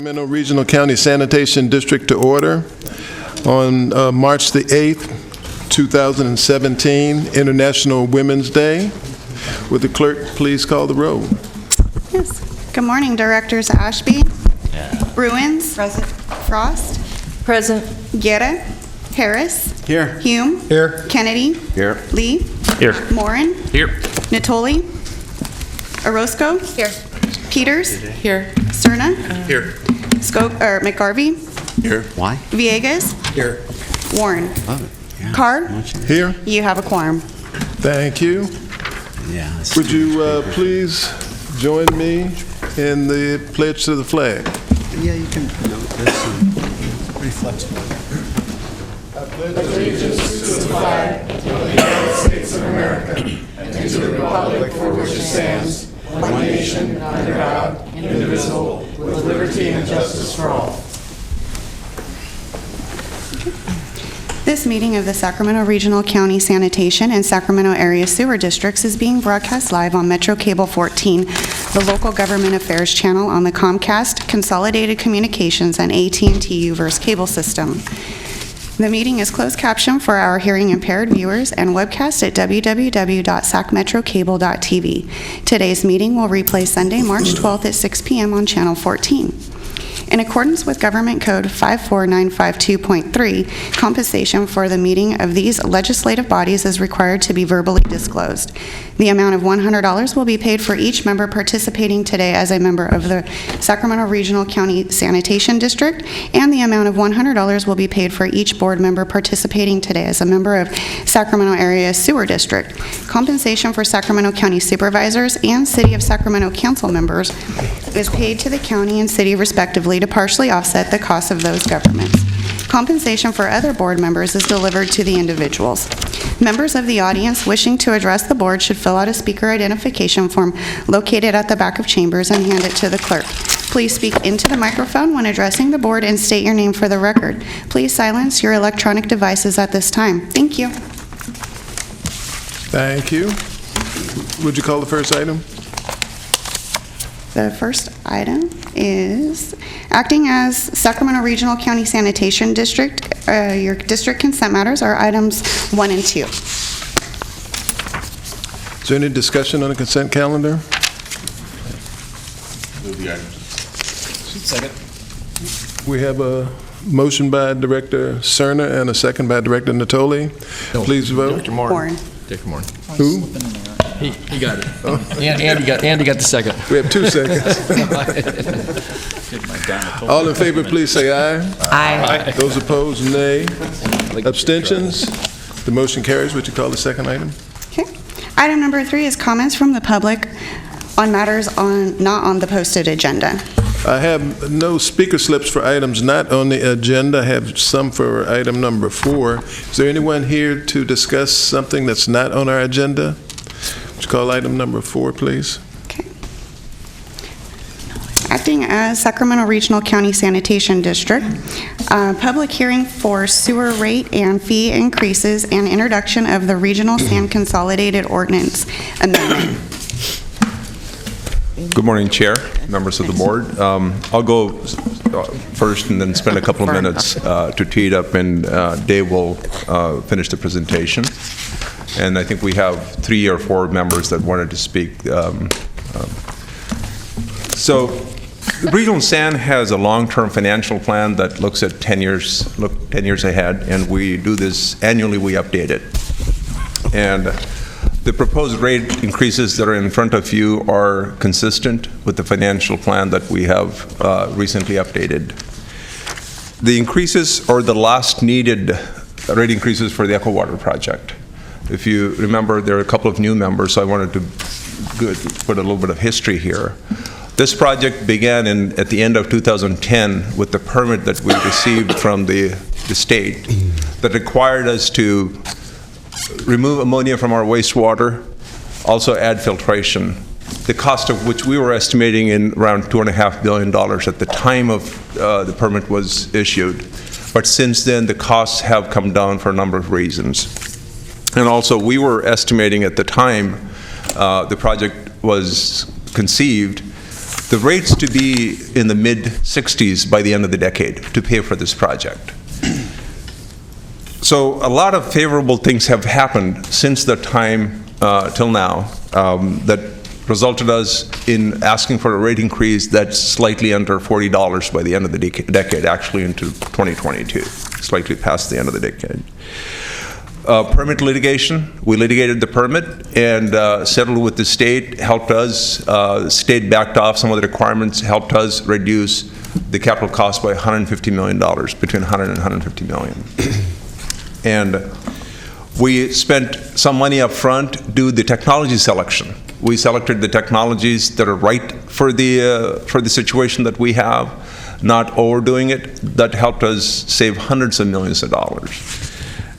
Sacramento Regional County Sanitation District to order on March the 8th, 2017, International Women's Day. Would the clerk please call the roll? Yes. Good morning, Directors Ashby. Bruins. Present. Frost. Present. Guerra. Harris. Here. Hume. Here. Kennedy. Here. Lee. Here. Morin. Here. Nottoli. Orozco. Here. Peters. Here. Serna. Here. McGarvey. Here. Why? Villegas. Here. Warren. Oh, yeah. Carr. Here. You have a quorum. Thank you. Yeah. Would you please join me in the pledge to the flag? Yeah, you can note this and pretty flexible. Allegiance to the flag of the United States of America and to the republic for which it stands, one nation, under God, indivisible, with liberty and justice for all. This meeting of the Sacramento Regional County Sanitation and Sacramento Area Sewer Districts is being broadcast live on Metro Cable 14, the local government affairs channel on the Comcast, Consolidated Communications, and AT&T U-verse cable system. The meeting is closed captioned for our hearing impaired viewers and webcast at www.sacmetrocable.tv. Today's meeting will replay Sunday, March 12th at 6 p.m. on Channel 14. In accordance with Government Code 54952.3, compensation for the meeting of these legislative bodies is required to be verbally disclosed. The amount of $100 will be paid for each member participating today as a member of the Sacramento Regional County Sanitation District, and the amount of $100 will be paid for each board member participating today as a member of Sacramento Area Sewer District. Compensation for Sacramento County supervisors and City of Sacramento council members is paid to the county and city respectively to partially offset the costs of those governments. Compensation for other board members is delivered to the individuals. Members of the audience wishing to address the board should fill out a speaker identification form located at the back of chambers and hand it to the clerk. Please speak into the microphone when addressing the board and state your name for the record. Please silence your electronic devices at this time. Thank you. Thank you. Would you call the first item? The first item is acting as Sacramento Regional County Sanitation District. Your district consent matters are items 1 and 2. Is there any discussion on the consent calendar? Move the items. Second. We have a motion by Director Serna and a second by Director Nottoli. Please vote. Dr. Morin. Warren. Dr. Morin. Who? He got it. Andy got the second. We have 2 seconds. All in favor, please say aye. Aye. Those opposed, nay. Abstentions? The motion carries. Would you call the second item? Okay. Item number 3 is comments from the public on matters not on the posted agenda. I have no speaker slips for items not on the agenda. I have some for item number 4. Is there anyone here to discuss something that's not on our agenda? Would you call item number 4, please? Okay. Acting as Sacramento Regional County Sanitation District, public hearing for sewer rate and fee increases and introduction of the Regional Sand Consolidated Ordinance Amendment. Good morning, Chair, members of the board. I'll go first and then spend a couple of minutes to tee it up, and Dave will finish the presentation. And I think we have 3 or 4 members that wanted to speak. So the Regional Sand has a long-term financial plan that looks at 10 years ahead, and we do this annually. We update it. And the proposed rate increases that are in front of you are consistent with the financial plan that we have recently updated. The increases are the last needed rate increases for the Echo Water project. If you remember, there are a couple of new members, so I wanted to put a little bit of history here. This project began at the end of 2010 with the permit that we received from the state that required us to remove ammonia from our wastewater, also add filtration, the cost of which we were estimating in around $2.5 billion at the time of the permit was issued. But since then, the costs have come down for a number of reasons. And also, we were estimating at the time the project was conceived the rates to be in the mid-60s by the end of the decade to pay for this project. So a lot of favorable things have happened since that time till now that resulted us in asking for a rate increase that's slightly under $40 by the end of the decade, actually into 2022, slightly past the end of the decade. Permit litigation, we litigated the permit and settled with the state, helped us, state backed off some of the requirements, helped us reduce the capital cost by $150 million, between 100 and 150 million. And we spent some money up front do the technology selection. We selected the technologies that are right for the situation that we have, not overdoing it. That helped us save hundreds of millions of dollars.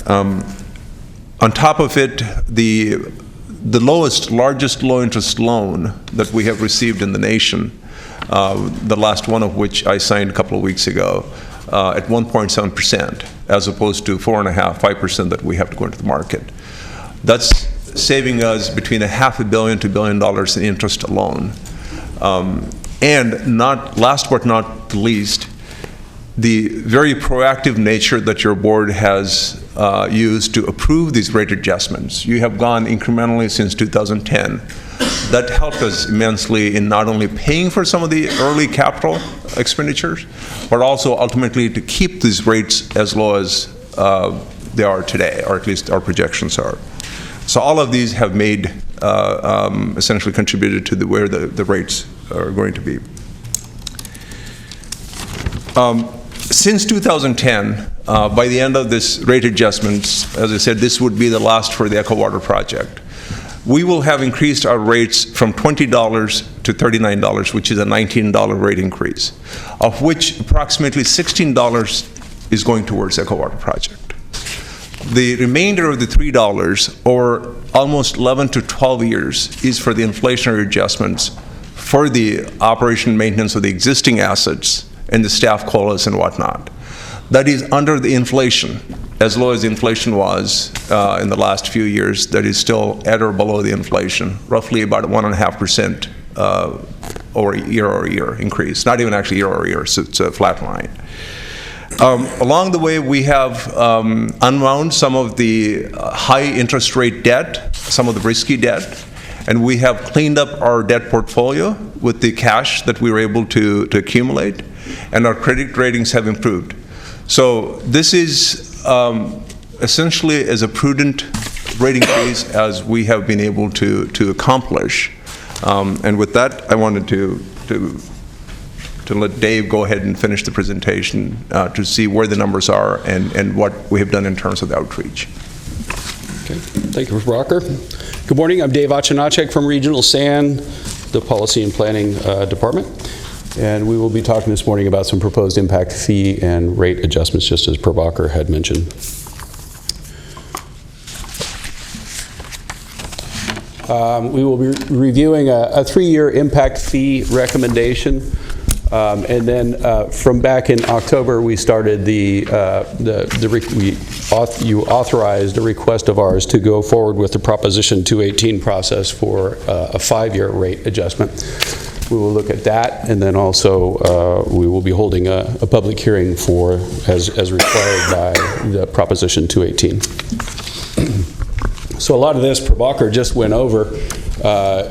On top of it, the largest low-interest loan that we have received in the nation, the last one of which I signed a couple of weeks ago, at 1.7%, as opposed to 4.5%, 5% that we have to go into the market. That's saving us between $500 million to $1 billion in interest alone. And last but not least, the very proactive nature that your board has used to approve these rate adjustments. You have gone incrementally since 2010. That helped us immensely in not only paying for some of the early capital expenditures, but also ultimately to keep these rates as low as they are today, or at least our projections are. So all of these have made, essentially contributed to where the rates are going to be. Since 2010, by the end of this rate adjustments, as I said, this would be the last for the Echo Water project. We will have increased our rates from $20 to $39, which is a $19 rate increase, of which approximately $16 is going towards Echo Water project. The remainder of the $3, or almost 11 to 12 years, is for the inflationary adjustments for the operation and maintenance of the existing assets and the staff colas and whatnot. That is under the inflation, as low as the inflation was in the last few years. That is still at or below the inflation, roughly about 1.5% over year increase. Not even actually year over year, so it's a flat line. Along the way, we have unwound some of the high interest rate debt, some of the risky debt, and we have cleaned up our debt portfolio with the cash that we were able to accumulate, and our credit ratings have improved. So this is essentially as a prudent rate increase as we have been able to accomplish. And with that, I wanted to let Dave go ahead and finish the presentation to see where the numbers are and what we have done in terms of the outreach. Okay. Thank you, Mr. Brocker. Good morning. I'm Dave Achinacek from Regional SAN, the Policy and Planning Department. And we will be talking this morning about some proposed impact fee and rate adjustments, just as Prabhakar had mentioned. We will be reviewing a 3-year impact fee recommendation. And then from back in October, we started you authorized a request of ours to go forward with the Proposition 218 process for a 5-year rate adjustment. We will look at that, and then also we will be holding a public hearing for, as required by the Proposition 218. So a lot of this Prabhakar just went over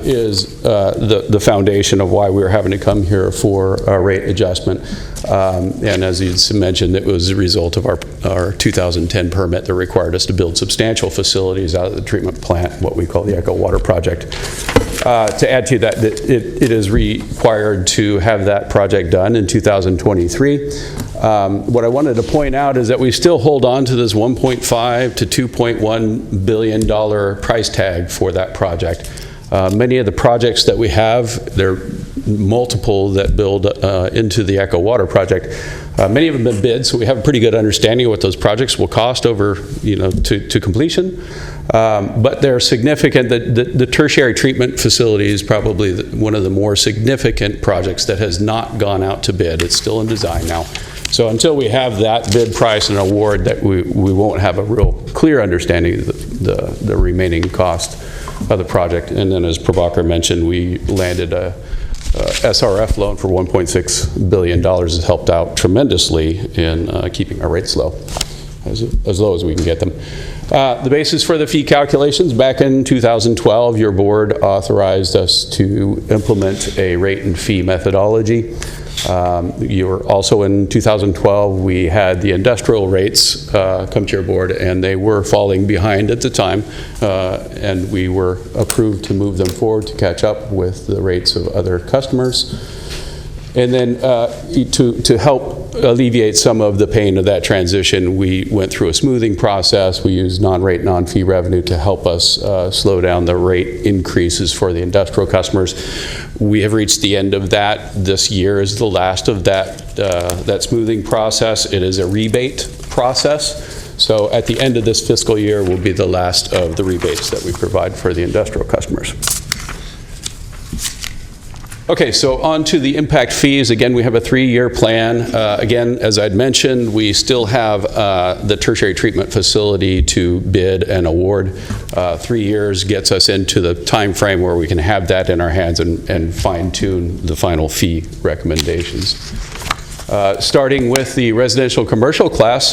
is the foundation of why we were having to come here for a rate adjustment. And as you mentioned, it was a result of our 2010 permit that required us to build substantial facilities out of the treatment plant, what we call the Echo Water project. To add to that, it is required to have that project done in 2023. What I wanted to point out is that we still hold on to this $1.5 to $2.1 billion price tag for that project. Many of the projects that we have, there are multiple that build into the Echo Water project. Many of them have been bid, so we have a pretty good understanding of what those projects will cost over, to completion. But they're significant. The tertiary treatment facility is probably one of the more significant projects that has not gone out to bid. It's still in design now. So until we have that bid price and award, that we won't have a real clear understanding of the remaining cost of the project. And then, as Prabhakar mentioned, we landed a SRF loan for $1.6 billion has helped out tremendously in keeping our rates low, as low as we can get them. The basis for the fee calculations, back in 2012, your board authorized us to implement a rate and fee methodology. Also in 2012, we had the industrial rates come to your board, and they were falling behind at the time, and we were approved to move them forward to catch up with the rates of other customers. And then to help alleviate some of the pain of that transition, we went through a smoothing process. We used non-rate, non-fee revenue to help us slow down the rate increases for the industrial customers. We have reached the end of that. This year is the last of that smoothing process. It is a rebate process. So at the end of this fiscal year will be the last of the rebates that we provide for the industrial customers. Okay, so on to the impact fees. Again, we have a 3-year plan. Again, as I'd mentioned, we still have the tertiary treatment facility to bid and award. 3 years gets us into the time frame where we can have that in our hands and fine-tune the final fee recommendations. Starting with the residential commercial class,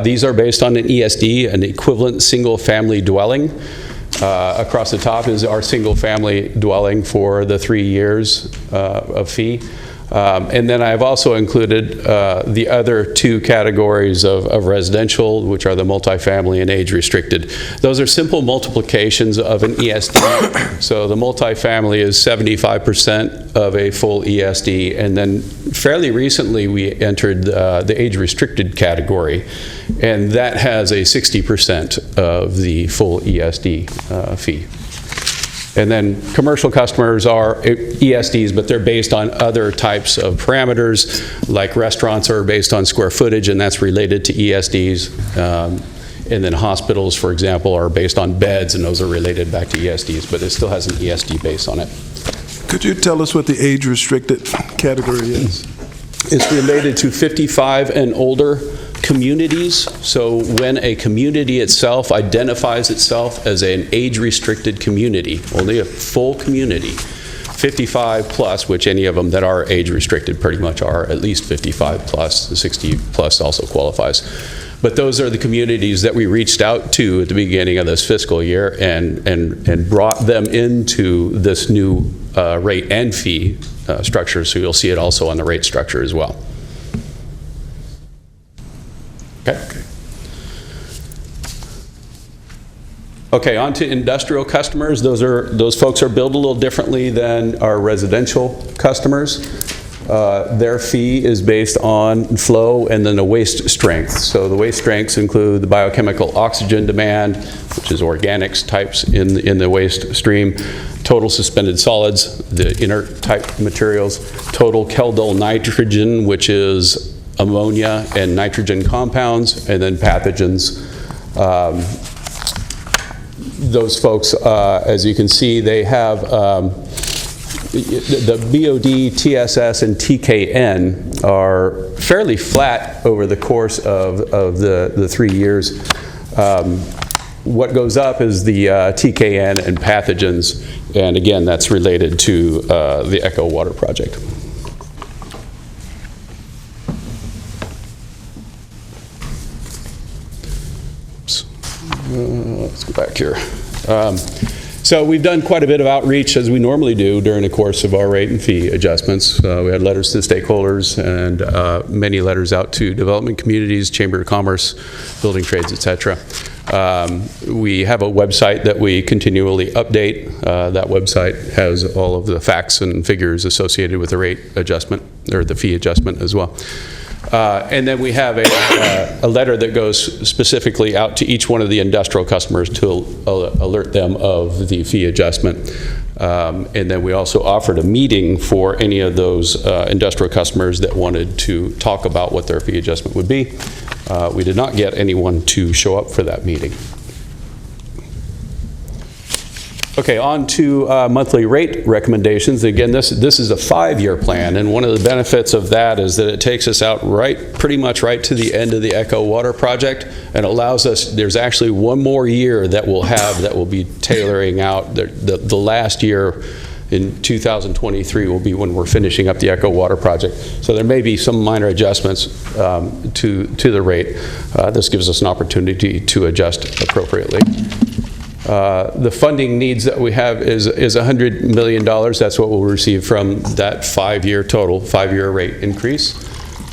these are based on an ESD, an equivalent single-family dwelling. Across the top is our single-family dwelling for the 3 years of fee. And then I've also included the other 2 categories of residential, which are the multifamily and age-restricted. Those are simple multiplications of an ESD. So the multifamily is 75% of a full ESD, and then fairly recently we entered the age-restricted category, and that has a 60% of the full ESD fee. And then commercial customers are ESDs, but they're based on other types of parameters, like restaurants are based on square footage, and that's related to ESDs. And then hospitals, for example, are based on beds, and those are related back to ESDs, but it still has an ESD base on it. Could you tell us what the age-restricted category is? It's related to 55 and older communities. So when a community itself identifies itself as an age-restricted community, only a full community, 55 plus, which any of them that are age-restricted pretty much are at least 55 plus, the 60 plus also qualifies. But those are the communities that we reached out to at the beginning of this fiscal year and brought them into this new rate and fee structure. So you'll see it also on the rate structure as well. Okay, on to industrial customers. Those folks are billed a little differently than our residential customers. Their fee is based on flow and then the waste strength. So the waste strengths include the biochemical oxygen demand, which is organics types in the waste stream, total suspended solids, the inert type materials, total Keldol nitrogen, which is ammonia and nitrogen compounds, and then pathogens. Those folks, as you can see, they have the BOD, TSS, and TKN are fairly flat over the course of the 3 years. What goes up is the TKN and pathogens, and again, that's related to the Echo Water Project. Let's go back here. So we've done quite a bit of outreach, as we normally do during the course of our rate and fee adjustments. We had letters to stakeholders and many letters out to development communities, Chamber of Commerce, building trades, etc. We have a website that we continually update. That website has all of the facts and figures associated with the rate adjustment, or the fee adjustment as well. And then we have a letter that goes specifically out to each one of the industrial customers to alert them of the fee adjustment. And then we also offered a meeting for any of those industrial customers that wanted to talk about what their fee adjustment would be. We did not get anyone to show up for that meeting. Okay, on to monthly rate recommendations. Again, this is a 5-year plan, and one of the benefits of that is that it takes us out pretty much right to the end of the Echo Water Project, and allows us, there's actually one more year that we'll be tailoring out. The last year in 2023 will be when we're finishing up the Echo Water project. So there may be some minor adjustments to the rate. This gives us an opportunity to adjust appropriately. The funding needs that we have is $100 million. That's what we'll receive from that 5-year total, 5-year rate increase.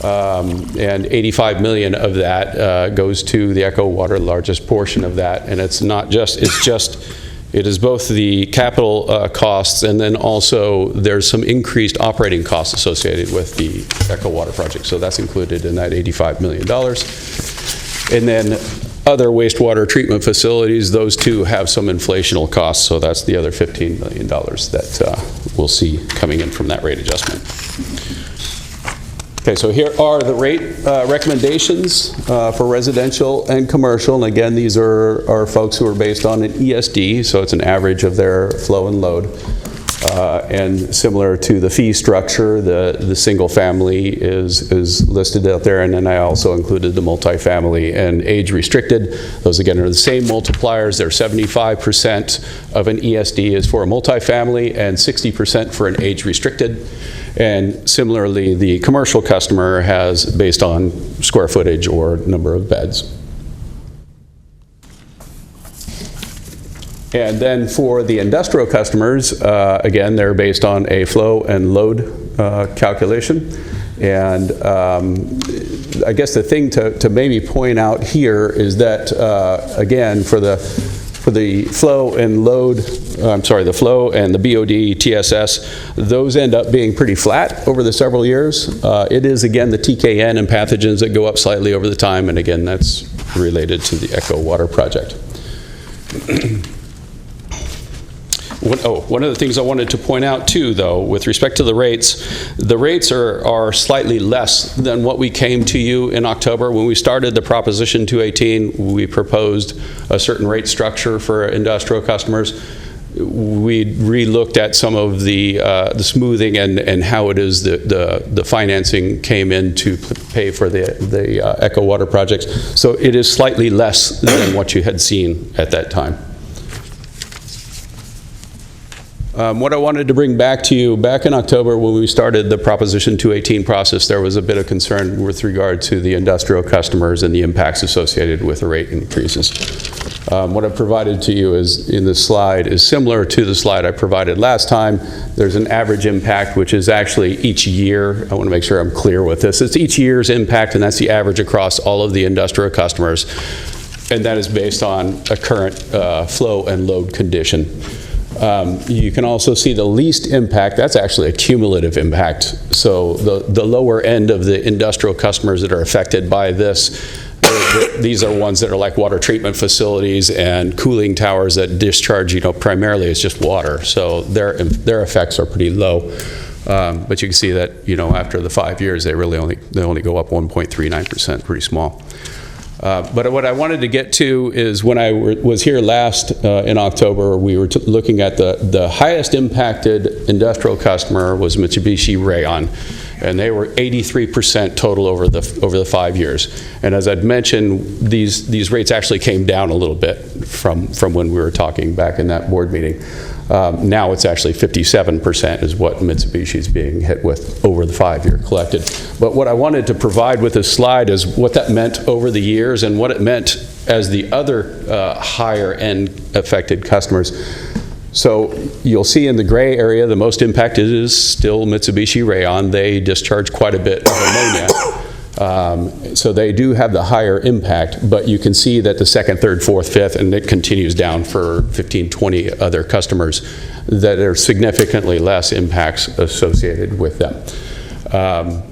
And $85 million of that goes to the Echo Water, the largest portion of that. And it's not just, it is both the capital costs, and then also there's some increased operating costs associated with the Echo Water project. So that's included in that $85 million. And then other wastewater treatment facilities, those two have some inflational costs, so that's the other $15 million that we'll see coming in from that rate adjustment. Okay, so here are the rate recommendations for residential and commercial, and again, these are folks who are based on an ESD, so it's an average of their flow and load. And similar to the fee structure, the single family is listed out there, and then I also included the multifamily and age restricted. Those again are the same multipliers. They're 75% of an ESD is for a multifamily and 60% for an age restricted. And similarly, the commercial customer has based on square footage or number of beds. And then for the industrial customers, again, they're based on a flow and load calculation. And I guess the thing to maybe point out here is that, again, for the flow and load, the flow and the BOD, TSS, those end up being pretty flat over the several years. It is, again, the TKN and pathogens that go up slightly over the time, and again, that's related to the Echo Water project. One of the things I wanted to point out too, though, with respect to the rates are slightly less than what we came to you in October. When we started the Proposition 218, we proposed a certain rate structure for industrial customers. We re-looked at some of the smoothing and how it is that the financing came in to pay for the Echo Water projects. So it is slightly less than what you had seen at that time. What I wanted to bring back to you, back in October when we started the Proposition 218 process, there was a bit of concern with regard to the industrial customers and the impacts associated with the rate increases. What I provided to you is in this slide is similar to the slide I provided last time. There's an average impact, which is actually each year. I want to make sure I'm clear with this. It's each year's impact, and that's the average across all of the industrial customers. And that is based on a current flow and load condition. You can also see the least impact, that's actually a cumulative impact. So the lower end of the industrial customers that are affected by this, these are ones that are like water treatment facilities and cooling towers that discharge, primarily it's just water. So their effects are pretty low. But you can see that, after the 5 years, they only go up 1.39%, pretty small. But what I wanted to get to is when I was here last in October, we were looking at the highest impacted industrial customer was Mitsubishi Rayon, and they were 83% total over the 5 years. And as I'd mentioned, these rates actually came down a little bit from when we were talking back in that board meeting. Now it's actually 57% is what Mitsubishi's being hit with over the 5-year collected. But what I wanted to provide with this slide is what that meant over the years and what it meant as the other higher end affected customers. So you'll see in the gray area, the most impacted is still Mitsubishi Rayon. They discharge quite a bit of ammonia. So they do have the higher impact, but you can see that the second, third, fourth, fifth, and it continues down for 15, 20 other customers that are significantly less impacts associated with them.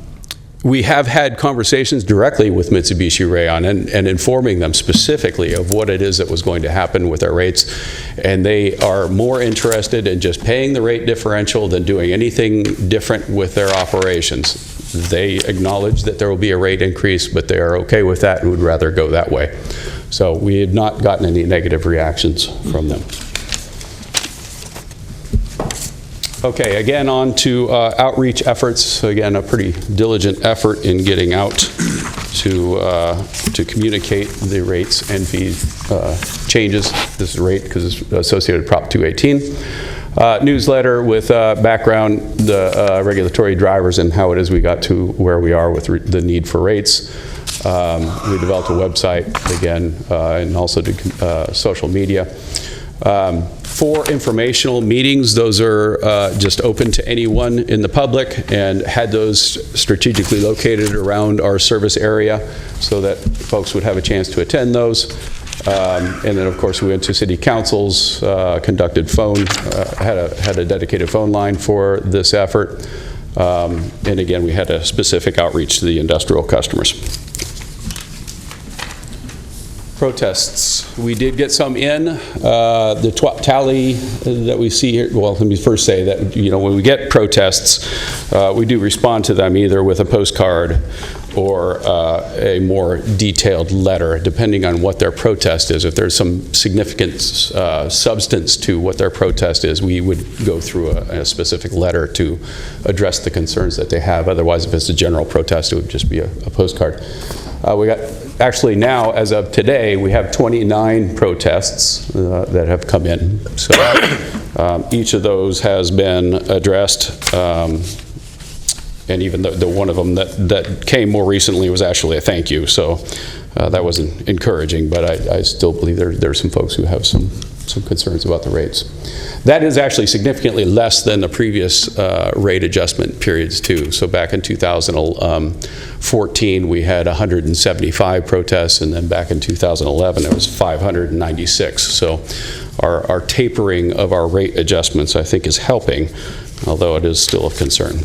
We have had conversations directly with Mitsubishi Rayon and informing them specifically of what it is that was going to happen with our rates, and they are more interested in just paying the rate differential than doing anything different with their operations. They acknowledge that there will be a rate increase, but they are okay with that and would rather go that way. So we have not gotten any negative reactions from them. Okay, again, on to outreach efforts. Again, a pretty diligent effort in getting out to communicate the rates and fee changes. This is rate because it's associated with Prop 218. newsletter with background, the regulatory drivers, and how it is we got to where we are with the need for rates. We developed a website, again, and also did social media. For informational meetings, those are just open to anyone in the public, and had those strategically located around our service area so that folks would have a chance to attend those. And then, of course, we went to city councils, conducted had a dedicated phone line for this effort. And again, we had a specific outreach to the industrial customers. Protests. We did get some in. The tally that we see here, well, let me first say that, when we get protests, we do respond to them either with a postcard or a more detailed letter, depending on what their protest is. If there's some significant substance to what their protest is, we would go through a specific letter to address the concerns that they have. Otherwise, if it's a general protest, it would just be a postcard. We got, actually now, as of today, we have 29 protests that have come in. So each of those has been addressed. And even the one of them that came more recently was actually a thank you. So that was encouraging, but I still believe there's some folks who have some concerns about the rates. That is actually significantly less than the previous rate adjustment periods too. So back in 2014, we had 175 protests, and then back in 2011, it was 596. So our tapering of our rate adjustments, I think, is helping, although it is still of concern.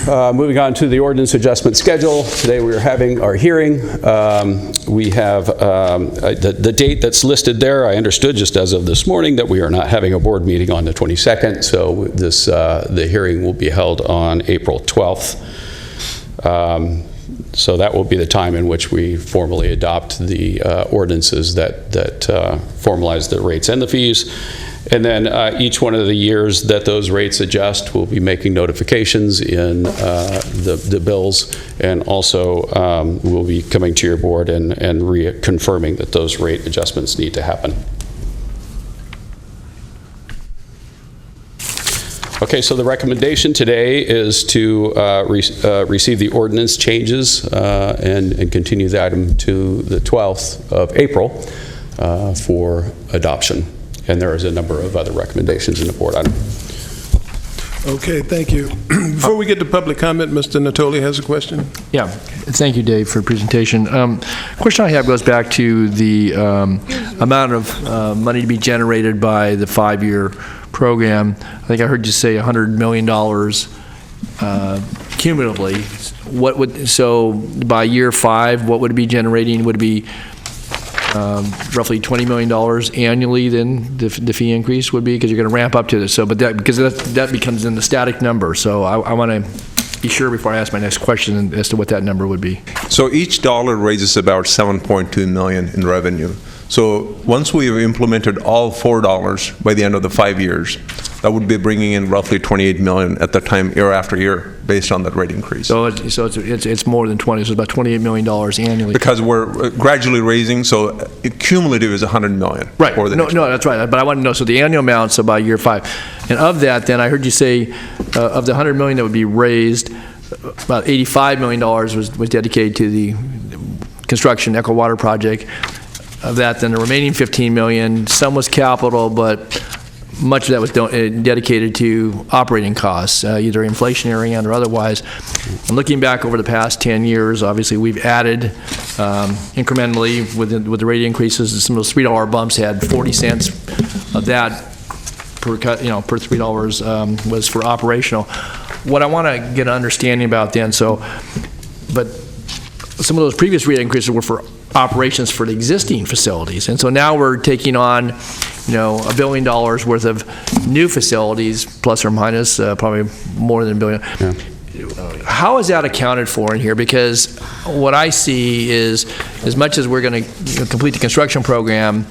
Moving on to the ordinance adjustment schedule. Today we are having our hearing. We have the date that's listed there. I understood just as of this morning that we are not having a board meeting on the 22nd, so the hearing will be held on April 12th. So that will be the time in which we formally adopt the ordinances that formalize the rates and the fees. And then each one of the years that those rates adjust, we'll be making notifications in the bills, and also we'll be coming to your board and reconfirming that those rate adjustments need to happen. Okay, so the recommendation today is to receive the ordinance changes and continue the item to the 12th of April for adoption. And there is a number of other recommendations in the board item. Okay, thank you. Before we get to public comment, Mr. Nottoli has a question. Yeah, thank you, Dave, for the presentation. Question I have goes back to the amount of money to be generated by the 5-year program. I think I heard you say $100 million cumulatively. So by year 5, what would it be generating? Would it be roughly $20 million annually, then the fee increase would be, because you're going to ramp up to this. So, but because that becomes in the static number. So I want to be sure before I ask my next question as to what that number would be. So each dollar raises about $7.2 million in revenue. So once we have implemented all $4 by the end of the 5 years, that would be bringing in roughly $28 million at the time, year after year, based on that rate increase. So it's more than 20. So it's about $28 million annually. Because we're gradually raising, so cumulative is $100 million. Right. For the No, next that's right. But I want to know, so the annual amount, so by year 5. And of that, then, I heard you say, of the $100 million that would be raised, about $85 million was dedicated to the construction Echo Water project. Of that, then the remaining $15 million, some was capital, but much of that was dedicated to operating costs, either inflationary and or otherwise. And looking back over the past 10 years, obviously we've added incrementally with the rate increases. Some of those $3 bumps had 40 cents of that per $3 was for operational. What I want to get an understanding about then, but some of those previous rate increases were for operations for the existing facilities, and so now we're taking on, $1 billion worth of new facilities, plus or minus, probably more than $1 billion. Yeah. How is that accounted for in here? Because what I see is, as much as we're going to complete the construction program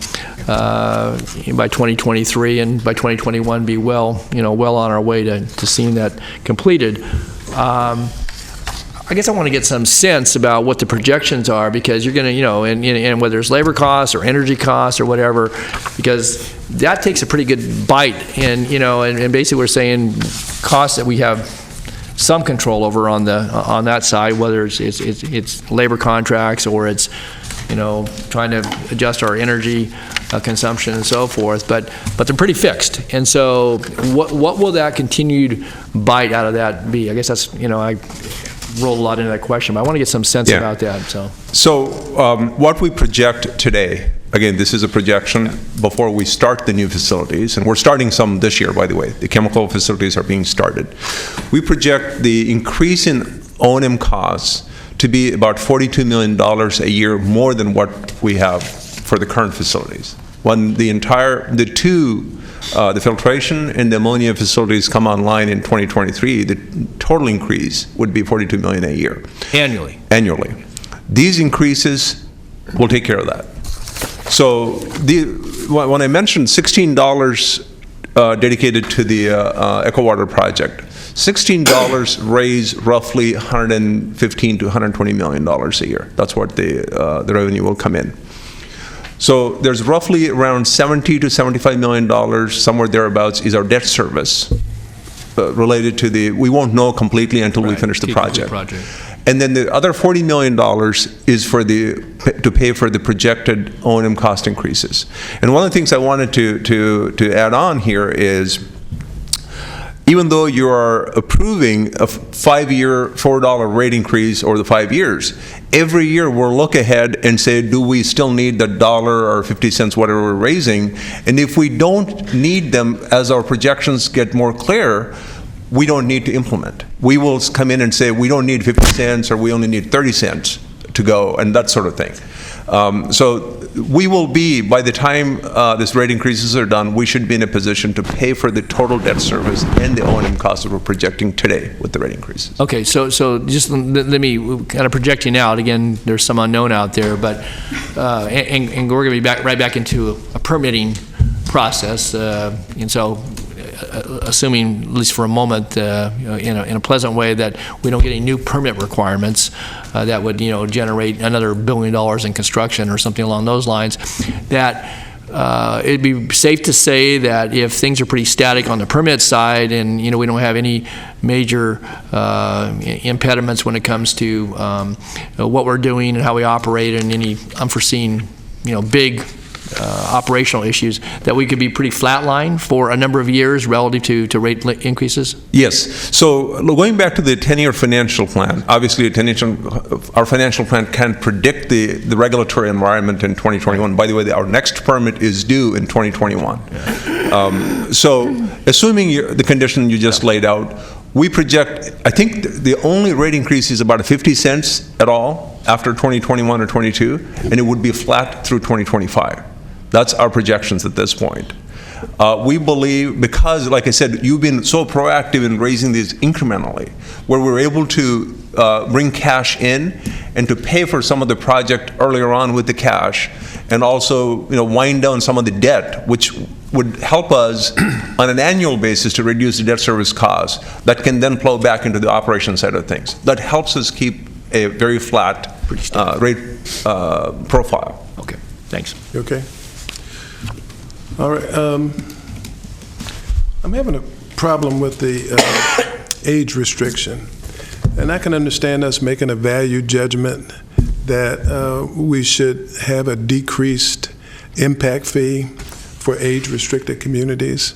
by 2023 and by 2021 be well on our way to seeing that completed. I guess I want to get some sense about what the projections are, because you're going to, and whether it's labor costs or energy costs or whatever, because that takes a pretty good bite. And, and basically we're saying costs that we have some control over on that side, whether it's labor contracts or it's, trying to adjust our energy consumption and so forth, but they're pretty fixed. And so what will that continued bite out of that be? I guess that's, I rolled a lot into that question, but I want to get some sense about that. So what we project today, again, this is a projection before we start the new facilities, and we're starting some this year, by the way. The chemical facilities are being started. We project the increase in O&M costs to be about $42 million a year more than what we have for the current facilities. When the filtration and the ammonia facilities come online in 2023, the total increase would be $42 million a year. Annually. These increases will take care of that. So when I mentioned $16 dedicated to the Eco-Water project, $16 raise roughly $115 to $120 million a year. That's what the revenue will come in. So there's roughly around $70 to $75 million, somewhere thereabouts, is our debt service related to we won't know completely until we finish the project. And then the other $40 million is to pay for the projected O&M cost increases. And one of the things I wanted to add on here is, even though you are approving a 5-year $4 rate increase over the 5 years, every year we'll look ahead and say, do we still need the dollar or 50 cents, whatever we're raising? And if we don't need them, as our projections get more clear, we don't need to implement. We will come in and say, we don't need 50 cents, or we only need 30 cents to go, and that sort of thing. So we will be, by the time these rate increases are done, we should be in a position to pay for the total debt service and the O&M costs that we're projecting today with the rate increases. Okay, so just let me kind of projecting out, again, there's some unknown out there, but, and we're going to be right back into a permitting process, and so assuming, at least for a moment, in a pleasant way, that we don't get any new permit requirements that would, generate another $1 billion in construction or something along those lines, that it'd be safe to say that if things are pretty static on the permit side, and we don't have any major impediments when it comes to what we're doing and how we operate, and any unforeseen, big operational issues, that we could be pretty flatline for a number of years relative to rate increases? Yes. So going back to the 10-year financial plan, obviously our financial plan can't predict the regulatory environment in 2021. By the way, our next permit is due in 2021. So assuming the condition you just laid out, we project, I think the only rate increase is about 50 cents at all after 2021 or 22, and it would be flat through 2025. That's our projections at this point. We believe, because, like I said, you've been so proactive in raising these incrementally, where we're able to bring cash in and to pay for some of the project earlier on with the cash, and also wind down some of the debt, which would help us on an annual basis to reduce the debt service costs that can then flow back into the operation side of things. That helps us keep a very flat rate profile. Okay, thanks. You okay? All right. I'm having a problem with the age restriction, and I can understand us making a value judgment that we should have a decreased impact fee for age-restricted communities,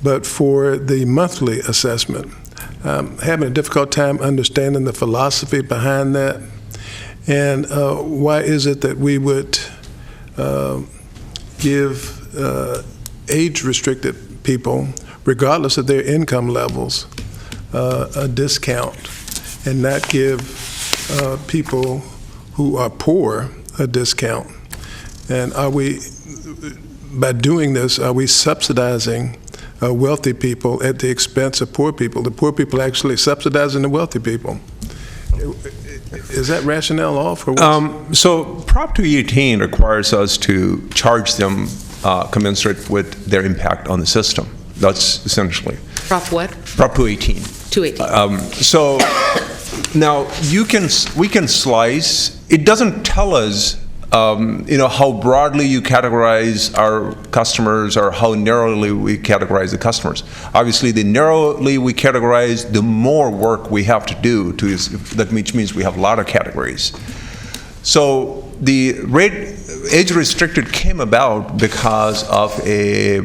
but for the monthly assessment, I'm having a difficult time understanding the philosophy behind that, and why is it that we would give age-restricted people, regardless of their income levels, a discount, and not give people who are poor a discount? And by doing this, are we subsidizing wealthy people at the expense of poor people? The poor people actually subsidizing the wealthy people. Is that rationale off? Or so Prop 218 requires us to charge them commensurate with their impact on the system. That's essentially. Prop what? Prop 218. 218. So Now, we can slice. It doesn't tell us, how broadly you categorize our customers or how narrowly we categorize the customers. Obviously, the narrowly we categorize, the more work we have to do that means we have a lot of categories. So the rate age restricted came about because of a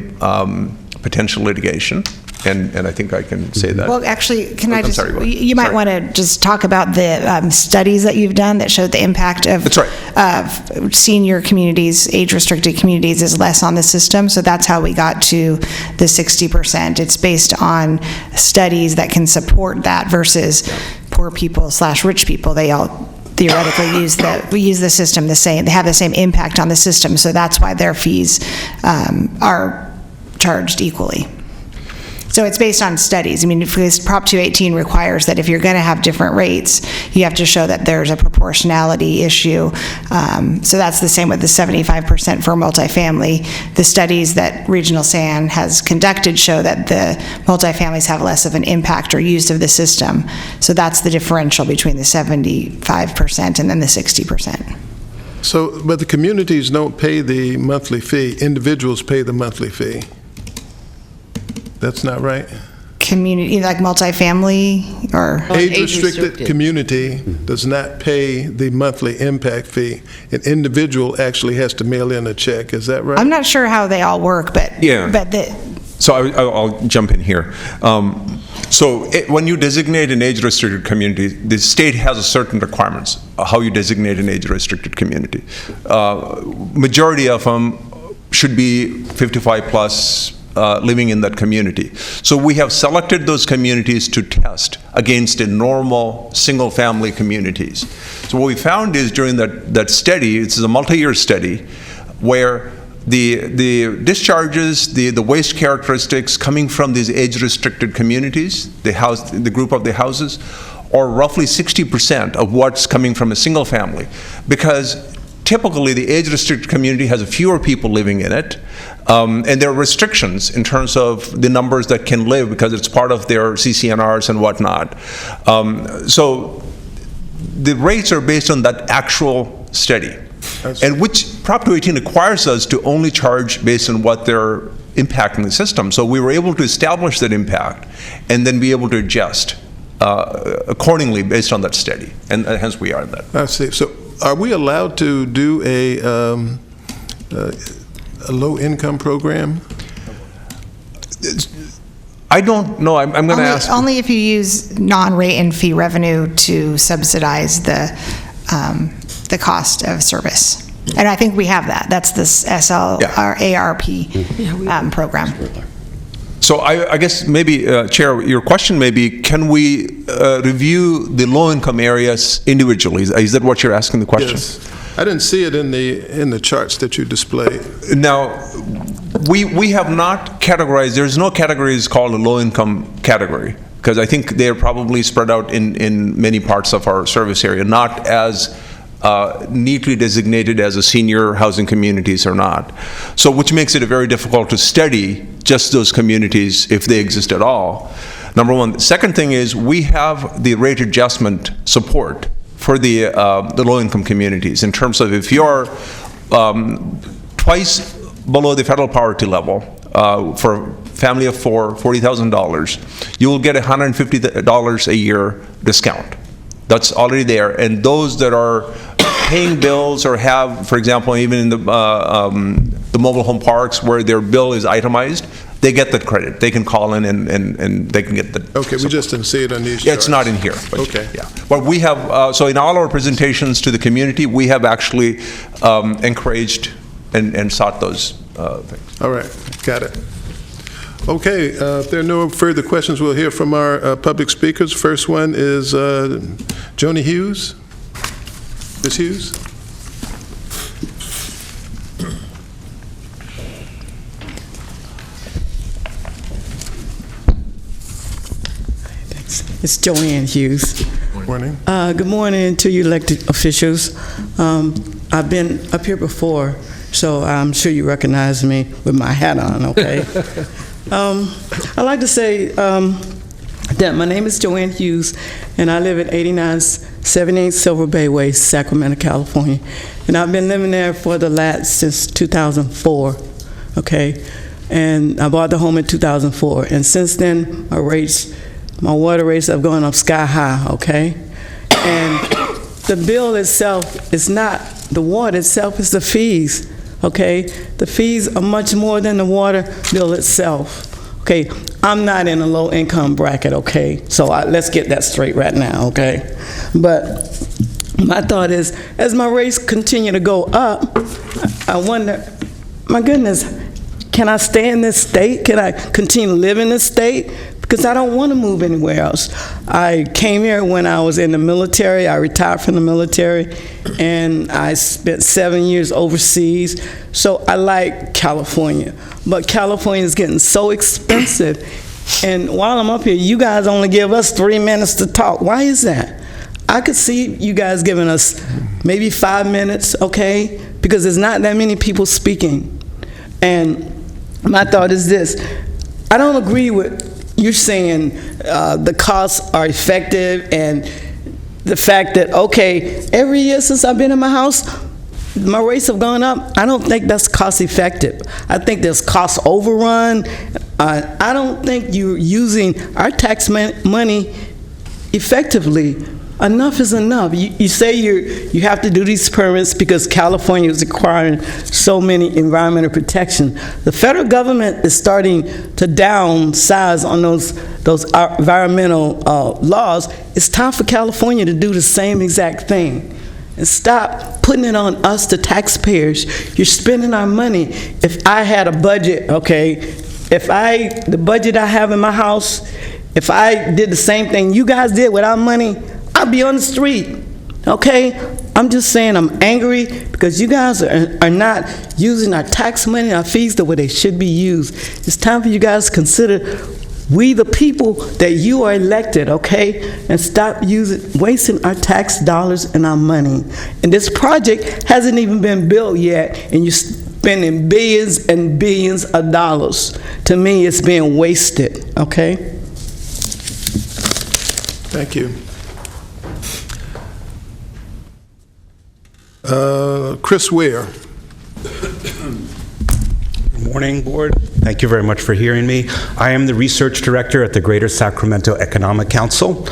potential litigation. And I think I can say that. Well, actually, can I I'm just, sorry, you might want to just talk about the studies that you've done that showed the impact of That's right. Senior communities, age-restricted communities is less on the system, so that's how we got to the 60%. It's based on studies that can support that versus poor people / rich people. They all theoretically use the system the same. They have the same impact on the system, so that's why their fees are charged equally. So it's based on studies. I mean, if this Prop 218 requires that if you're going to have different rates, you have to show that there's a proportionality issue. So that's the same with the 75% for multifamily. The studies that Regional San has conducted show that the multifamilies have less of an impact or use of the system. So that's the differential between the 75% and then the 60%. So, but the communities don't pay the monthly fee. Individuals pay the monthly fee. That's not right? Community, like multifamily or? Age-restricted community does not pay the monthly impact fee. An individual actually has to mail in a check. Is that right? I'm not sure how they all work, but Yeah. but So I'll jump in here. When you designate an age-restricted community, the state has a certain requirements how you designate an age-restricted community. Majority of them should be 55 plus. Living in that community. So we have selected those communities to test against a normal single-family communities. So what we found is during that study, it's a multi-year study, where the discharges, the waste characteristics coming from these age-restricted communities, the group of the houses, are roughly 60% of what's coming from a single family. Because typically the age-restricted community has fewer people living in it, and there are restrictions in terms of the numbers that can live because it's part of their CCNRs and whatnot. So the rates are based on that actual study, and which Prop 218 requires us to only charge based on what they're impacting the system. So we were able to establish that impact and then be able to adjust accordingly based on that study, and hence we are in that. I see. So are we allowed to do a low-income program? I don't know. I'm going to ask. only if you use non-rate and fee revenue to subsidize the cost of service. And I think we have that. That's this ARP program. So I guess maybe, Chair, your question may be, can we review the low-income areas individually? Is that what you're asking the question? Yes. I didn't see it in the charts that you displayed. Now, we have not categorized. There's no categories called a low-income category, because I think they're probably spread out in many parts of our service area, not as neatly designated as a senior housing communities or not. So which makes it very difficult to study just those communities if they exist at all. Number one. Second thing is we have the rate adjustment support for the low-income communities in terms of if you're twice below the federal poverty level for a family of four, $40,000, you will get $150 a year discount. That's already there. And those that are paying bills or have, for example, even in the mobile home parks where their bill is itemized, they get that credit. They can call in and they can get the Okay, we just didn't see it on these Yeah, charts. it's not in here. But Okay. Yeah. But we have, so in all our presentations to the community, we have actually encouraged and sought those things. All right, got it. Okay, if there are no further questions, we'll hear from our public speakers. First one is Joni Hughes. Ms. Hughes? It's Joanne Hughes. Morning. Good morning to you elected officials. I've been up here before, so I'm sure you recognize me with my hat on, okay? I'd like to say that my name is Joanne Hughes, and I live at 8978 Silver Bay Way, Sacramento, California. And I've been living there since 2004, okay? And I bought the home in 2004. And since then, my water rates have gone up sky high, okay? And the bill itself is not the water itself, it's the fees, okay? The fees are much more than the water bill itself. Okay, I'm not in a low-income bracket, okay? So let's get that straight right now, okay? But my thought is, as my rates continue to go up, I wonder, my goodness, can I stay in this state? Can I continue to live in this state? Because I don't want to move anywhere else. I came here when I was in the military. I retired from the military, and I spent 7 years overseas. So I like California. But California is getting so expensive. And while I'm up here, you guys only give us 3 minutes to talk. Why is that? I could see you guys giving us maybe 5 minutes, okay? Because there's not that many people speaking. And my thought is this. I don't agree with you're saying the costs are effective, and the fact that, okay, every year since I've been in my house, my rates have gone up. I don't think that's cost effective. I think there's cost overrun. I don't think you're using our tax money effectively. Enough is enough. You say you have to do these permits because California is requiring so many environmental protection. The federal government is starting to downsize on those environmental laws. It's time for California to do the same exact thing and stop putting it on us, the taxpayers. You're spending our money. If I had a budget, okay, the budget I have in my house, if I did the same thing you guys did with our money, I'll be on the street, okay? I'm just saying I'm angry because you guys are not using our tax money, our fees the way they should be used. It's time for you guys to consider we the people that you are elected, okay? And stop wasting our tax dollars and our money. And this project hasn't even been built yet, and you're spending billions and billions of dollars. To me, it's being wasted, okay? Thank you. Chris Ware. Good morning, Board. Thank you very much for hearing me. I am the Research Director at the Greater Sacramento Economic Council.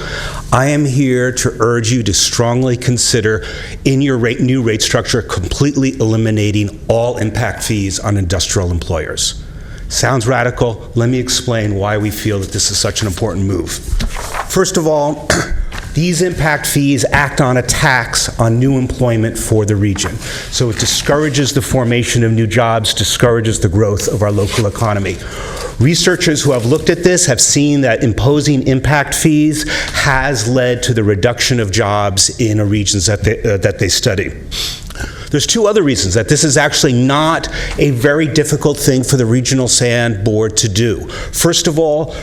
I am here to urge you to strongly consider, in your new rate structure, completely eliminating all impact fees on industrial employers. Sounds radical. Let me explain why we feel that this is such an important move. First of all, these impact fees act on a tax on new employment for the region. So it discourages the formation of new jobs, discourages the growth of our local economy. Researchers who have looked at this have seen that imposing impact fees has led to the reduction of jobs in the regions that they study. There's two other reasons that this is actually not a very difficult thing for the Regional Sand Board to do. First of all,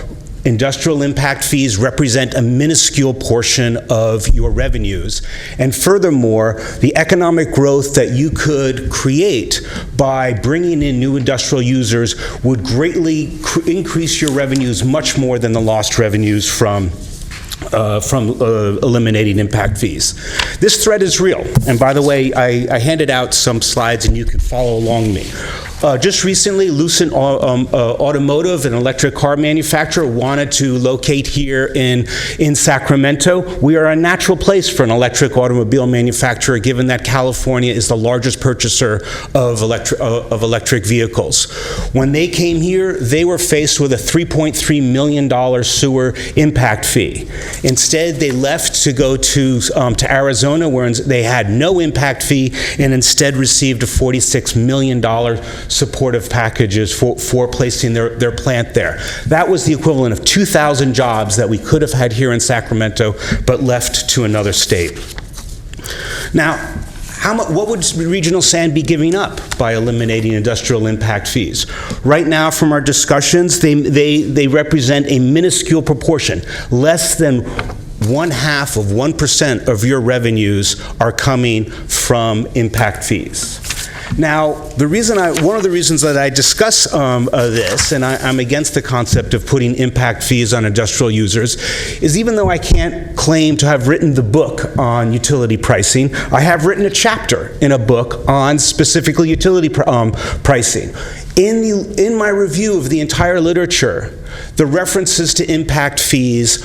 industrial impact fees represent a minuscule portion of your revenues. And furthermore, the economic growth that you could create by bringing in new industrial users would greatly increase your revenues much more than the lost revenues from eliminating impact fees. This threat is real. And by the way, I handed out some slides and you can follow along me. Just recently, Lucent Automotive, an electric car manufacturer, wanted to locate here in Sacramento. We are a natural place for an electric automobile manufacturer, given that California is the largest purchaser of electric vehicles. When they came here, they were faced with a $3.3 million sewer impact fee. Instead, they left to go to Arizona, where they had no impact fee, and instead received a $46 million supportive packages for placing their plant there. That was the equivalent of 2,000 jobs that we could have had here in Sacramento, but left to another state. Now, what would Regional Sand be giving up by eliminating industrial impact fees? Right now, from our discussions, they represent a minuscule proportion. Less than 1/2 of 1% of your revenues are coming from impact fees. Now, one of the reasons that I discuss this, and I'm against the concept of putting impact fees on industrial users, is even though I can't claim to have written the book on utility pricing, I have written a chapter in a book on specifically utility pricing. In my review of the entire literature, the references to impact fees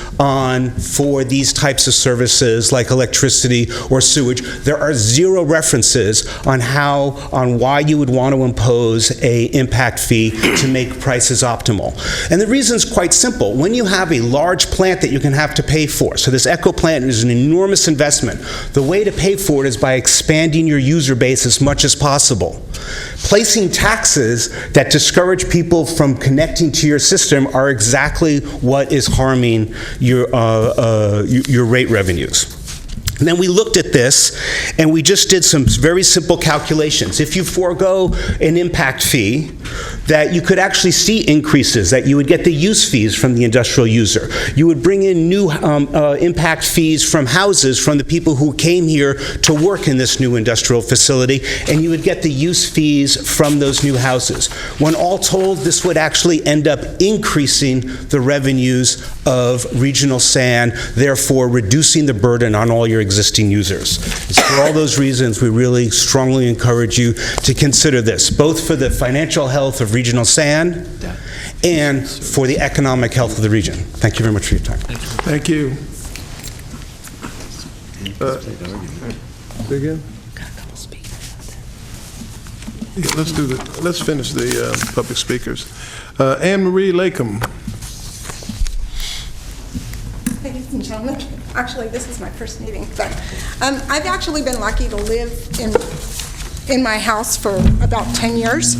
for these types of services like electricity or sewage, there are zero references on why you would want to impose an impact fee to make prices optimal. And the reason is quite simple. When you have a large plant that you can have to pay for, so this eco plant is an enormous investment, the way to pay for it is by expanding your user base as much as possible. Placing taxes that discourage people from connecting to your system are exactly what is harming your rate revenues. And then we looked at this, and we just did some very simple calculations. If you forego an impact fee, that you could actually see increases, that you would get the use fees from the industrial user. You would bring in new impact fees from houses from the people who came here to work in this new industrial facility, and you would get the use fees from those new houses. When all told, this would actually end up increasing the revenues of regional SAN, therefore reducing the burden on all your existing users. So for all those reasons, we really strongly encourage you to consider this, both for the financial health of regional SAN and for the economic health of the region. Thank you very much for your time. Thank you. Say again? Yeah, let's finish the public speakers. Anne Marie Lakem. Ladies and gentlemen, actually, this is my first meeting, but I've actually been lucky to live in my house for about 10 years.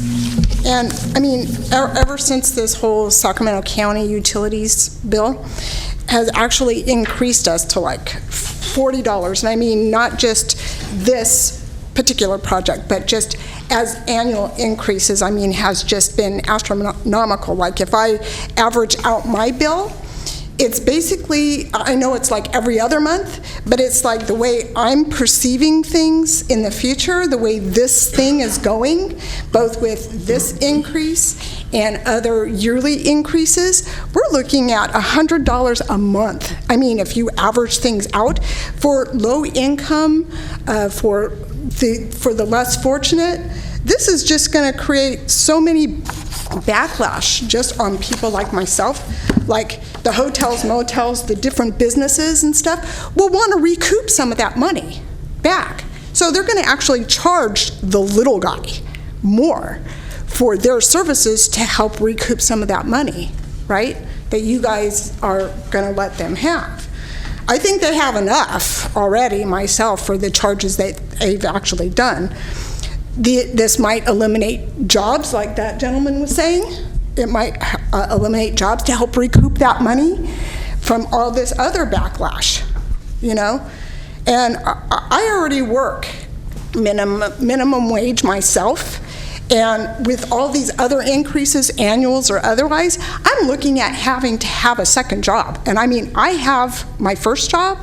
And I mean, ever since this whole Sacramento County utilities bill has actually increased us to like $40. And I mean, not just this particular project, but just as annual increases, I mean, has just been astronomical. Like if I average out my bill, it's basically, I know it's like every other month, but it's like the way I'm perceiving things in the future, the way this thing is going, both with this increase and other yearly increases, we're looking at $100 a month. I mean, if you average things out for low income, for the less fortunate, this is just going to create so many backlash just on people like myself, like the hotels, motels, the different businesses and stuff will want to recoup some of that money back. So they're going to actually charge the little guy more for their services to help recoup some of that money, right? That you guys are going to let them have. I think they have enough already, myself, for the charges that they've actually done. This might eliminate jobs, like that gentleman was saying. It might eliminate jobs to help recoup that money from all this other backlash, you know? And I already work minimum wage myself, and with all these other increases, annuals or otherwise, I'm looking at having to have a second job. And I mean, I have my first job.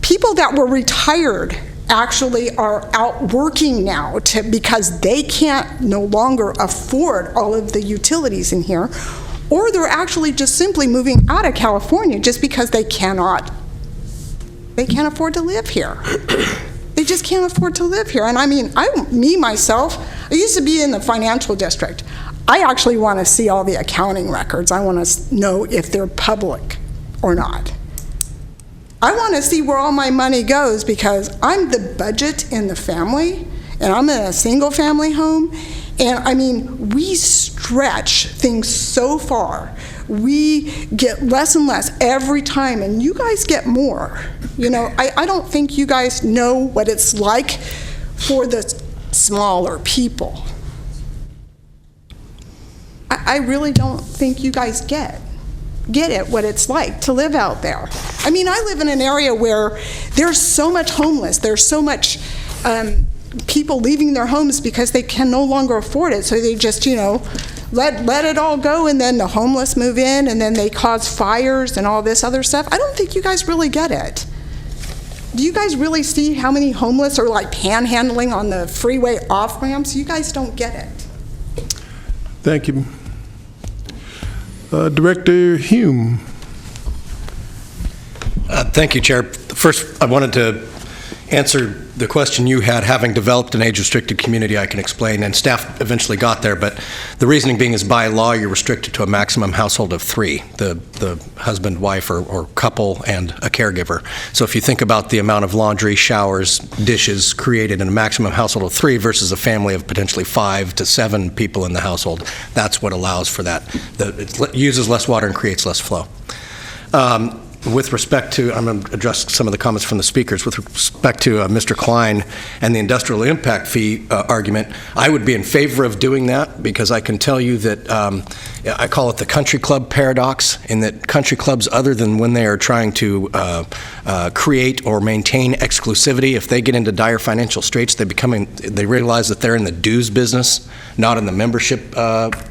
People that were retired actually are out working now because they can't no longer afford all of the utilities in here, or they're actually just simply moving out of California just because they can't afford to live here. They just can't afford to live here. And I mean, myself, I used to be in the financial district. I actually want to see all the accounting records. I want to know if they're public or not. I want to see where all my money goes because I'm the budget in the family, and I'm in a single-family home. And I mean, we stretch things so far. We get less and less every time, and you guys get more. You know, I don't think you guys know what it's like for the smaller people. I really don't think you guys get it, what it's like to live out there. I mean, I live in an area where there's so much homeless, there's so much people leaving their homes because they can no longer afford it, so they just, you know, let it all go, and then the homeless move in, and then they cause fires and all this other stuff. I don't think you guys really get it. do you guys really see how many homeless are like panhandling on the freeway off-ramps? You guys don't get it. Thank you. Director Hume. Thank you, Chair. First, I wanted to answer the question you had. Having developed an age-restricted community, I can explain, and staff eventually got there, but the reasoning being is by law, you're restricted to a maximum household of 3, the husband, wife, or couple, and a caregiver. So if you think about the amount of laundry, showers, dishes created in a maximum household of 3 versus a family of potentially 5 to 7 people in the household, that's what allows for that. It uses less water and creates less flow. With respect to, I'm going to address some of the comments from the speakers. With respect to Mr. Klein and the industrial impact fee argument, I would be in favor of doing that because I can tell you that I call it the country club paradox, in that country clubs, other than when they are trying to create or maintain exclusivity, if they get into dire financial straits, they realize that they're in the dues business, not in the membership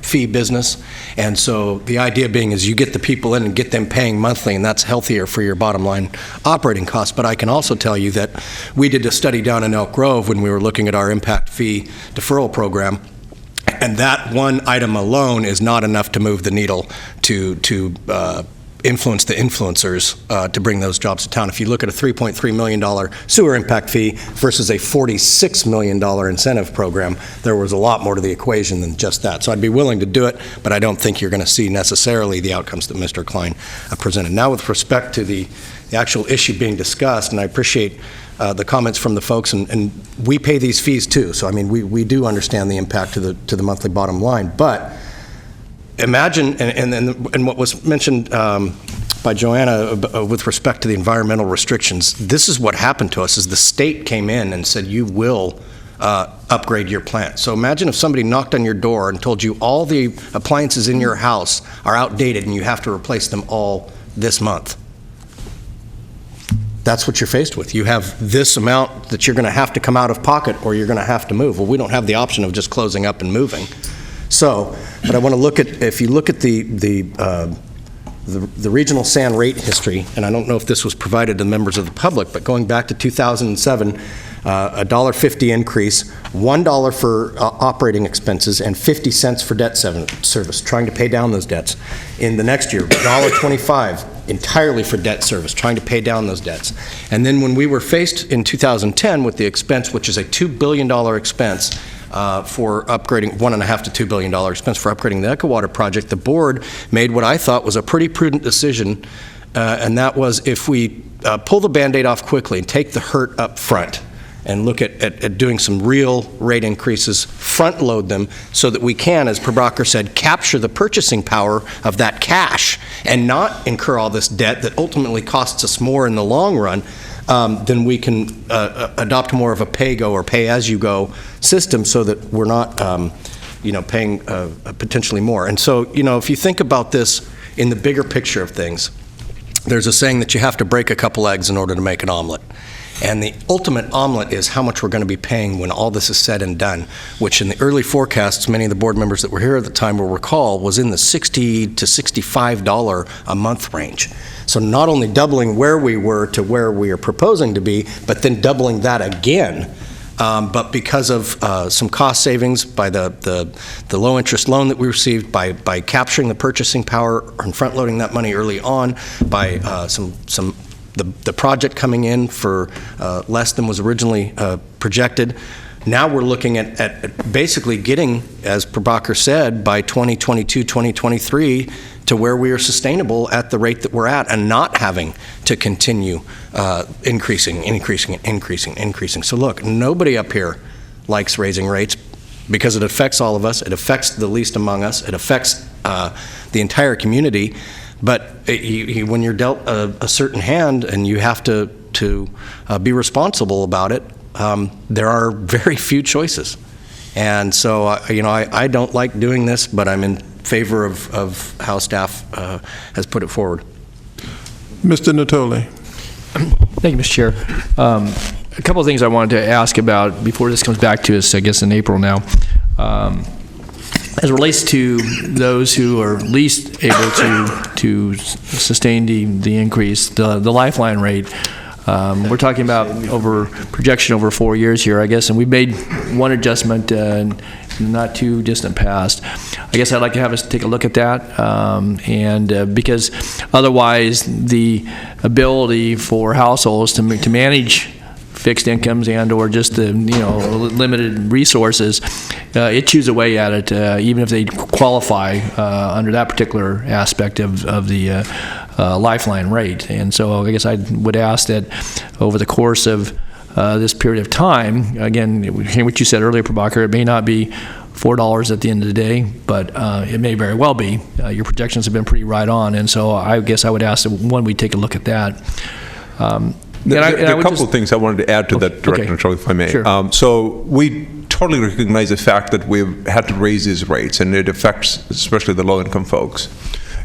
fee business. And so the idea being is you get the people in and get them paying monthly, and that's healthier for your bottom line operating costs. But I can also tell you that we did a study down in Elk Grove when we were looking at our impact fee deferral program, and that one item alone is not enough to move the needle to influence the influencers to bring those jobs to town. If you look at a $3.3 million sewer impact fee versus a $46 million incentive program, there was a lot more to the equation than just that. So I'd be willing to do it, but I don't think you're going to see necessarily the outcomes that Mr. Klein presented. Now, with respect to the actual issue being discussed, and I appreciate the comments from the folks, and we pay these fees too, so I mean, we do understand the impact to the monthly bottom line, but imagine, and what was mentioned by Joanna with respect to the environmental restrictions, this is what happened to us, is the state came in and said, you will upgrade your plant. So imagine if somebody knocked on your door and told you all the appliances in your house are outdated and you have to replace them all this month. That's what you're faced with. You have this amount that you're going to have to come out of pocket or you're going to have to move. Well, we don't have the option of just closing up and moving. So, but I want to look at, if you look at the regional SAN rate history, and I don't know if this was provided to members of the public, but going back to 2007, a $1.50 increase, $1 for operating expenses, and 50 cents for debt service, trying to pay down those debts. In the next year, $1.25 entirely for debt service, trying to pay down those debts. And then when we were faced in 2010 with the expense, which is a $2 billion expense, for upgrading, $1.5 to $2 billion expense for upgrading the Ecowater project, the board made what I thought was a pretty prudent decision, and that was if we pull the Band-Aid off quickly and take the hurt up front and look at doing some real rate increases, front load them so that we can, as Prabhakar said, capture the purchasing power of that cash and not incur all this debt that ultimately costs us more in the long run. Then we can adopt more of a pay-go or pay-as-you-go system so that we're not, paying potentially more. And so, if you think about this in the bigger picture of things, there's a saying that you have to break a couple eggs in order to make an omelet. And the ultimate omelet is how much we're going to be paying when all this is said and done, which in the early forecasts, many of the board members that were here at the time will recall, was in the $60 to $65 a month range. So not only doubling where we were to where we are proposing to be, but then doubling that again. But because of some cost savings by the low interest loan that we received, by capturing the purchasing power and front loading that money early on, by the project coming in for less than was originally projected. Now we're looking at basically getting, as Prabhakar said, by 2022, 2023, to where we are sustainable at the rate that we're at and not having to continue increasing. So look, nobody up here likes raising rates because it affects all of us. It affects the least among us. It affects the entire community. But when you're dealt a certain hand and you have to be responsible about it, there are very few choices. And so, I don't like doing this, but I'm in favor of how staff has put it forward. Mr. Nottoli. Thank you, Mr. Chair. A couple of things I wanted to ask about before this comes back to us, I guess, in April now. As it relates to those who are least able to sustain the increase, the lifeline rate, We're talking about projection over 4 years here, I guess, and we've made one adjustment in the not too distant past. I guess I'd like to have us take a look at that, because otherwise the ability for households to manage fixed incomes and/or just the limited resources, it chews away at it, even if they qualify under that particular aspect of the lifeline rate. And so I guess I would ask that over the course of this period of time, again, hearing what you said earlier, Prabhakar, it may not be $4 at the end of the day, but it may very well be. Your projections have been pretty right on, and so I guess I would ask that, one, we take a look at that. There are a couple of things I wanted to add to that, Director Nottoli, if I may. Sure. So we totally recognize the fact that we've had to raise these rates, and it affects especially the low-income folks.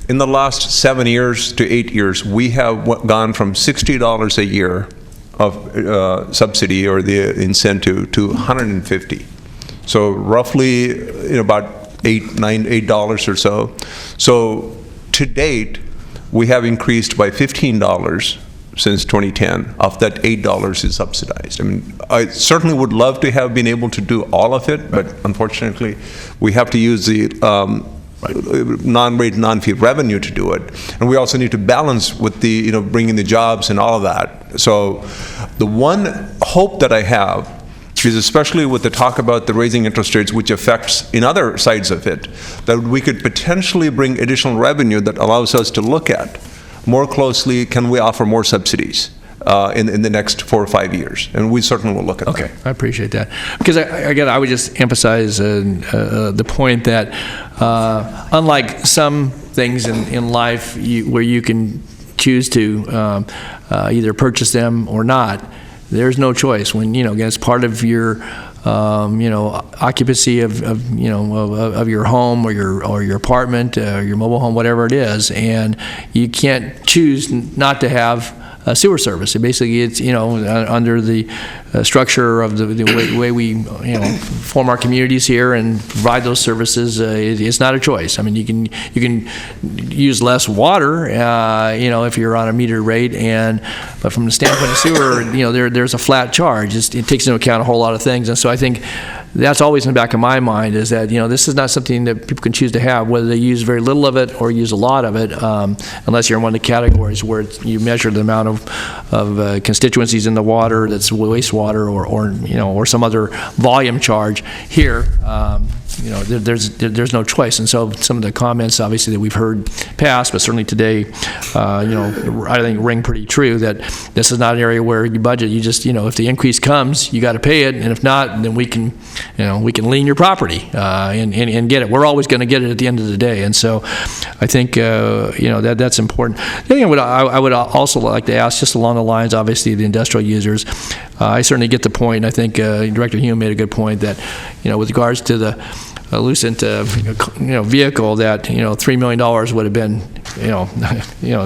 In the last 7 years to 8 years, we have gone from $60 a year of subsidy or the incentive to $150. So roughly about $8 or so. So to date, we have increased by $15 since 2010. Of that, $8 is subsidized. I mean, I certainly would love to have been able to do all of it, but unfortunately, we have to use the non-rate, non-fee revenue to do it, and we also need to balance with the bringing the jobs and all of that. So, the one hope that I have is, especially with the talk about the raising interest rates, which affects in other sides of it, that we could potentially bring additional revenue that allows us to look at more closely, can we offer more subsidies in the next 4 or 5 years? And we certainly will look at that. Okay, I appreciate that. Because, again, I would just emphasize the point that unlike some things in life where you can choose to either purchase them or not, there's no choice. When, again, it's part of your occupancy of your home or your apartment, your mobile home, whatever it is, and you can't choose not to have sewer service. Basically, it's under the structure of the way we form our communities here and provide those services. It's not a choice. I mean, you can use less water, if you're on a meter rate, but from the standpoint of sewer, there's a flat charge. It takes into account a whole lot of things, and so I think that's always in the back of my mind is that this is not something that people can choose to have, whether they use very little of it or use a lot of it, unless you're in one of the categories where you measure the amount of constituencies in the water that's wastewater or some other volume charge. Here, there's no choice, and so some of the comments obviously that we've heard past, but certainly today, I think ring pretty true that this is not an area where you budget. You just if the increase comes, you got to pay it, and if not, then we can lien your property and get it. We're always going to get it at the end of the day, and so I think that's important. The other thing I would also like to ask, just along the lines, obviously, of the industrial users, I certainly get the point, and I think Director Hume made a good point that with regards to the Lucent vehicle, that $3 million would have been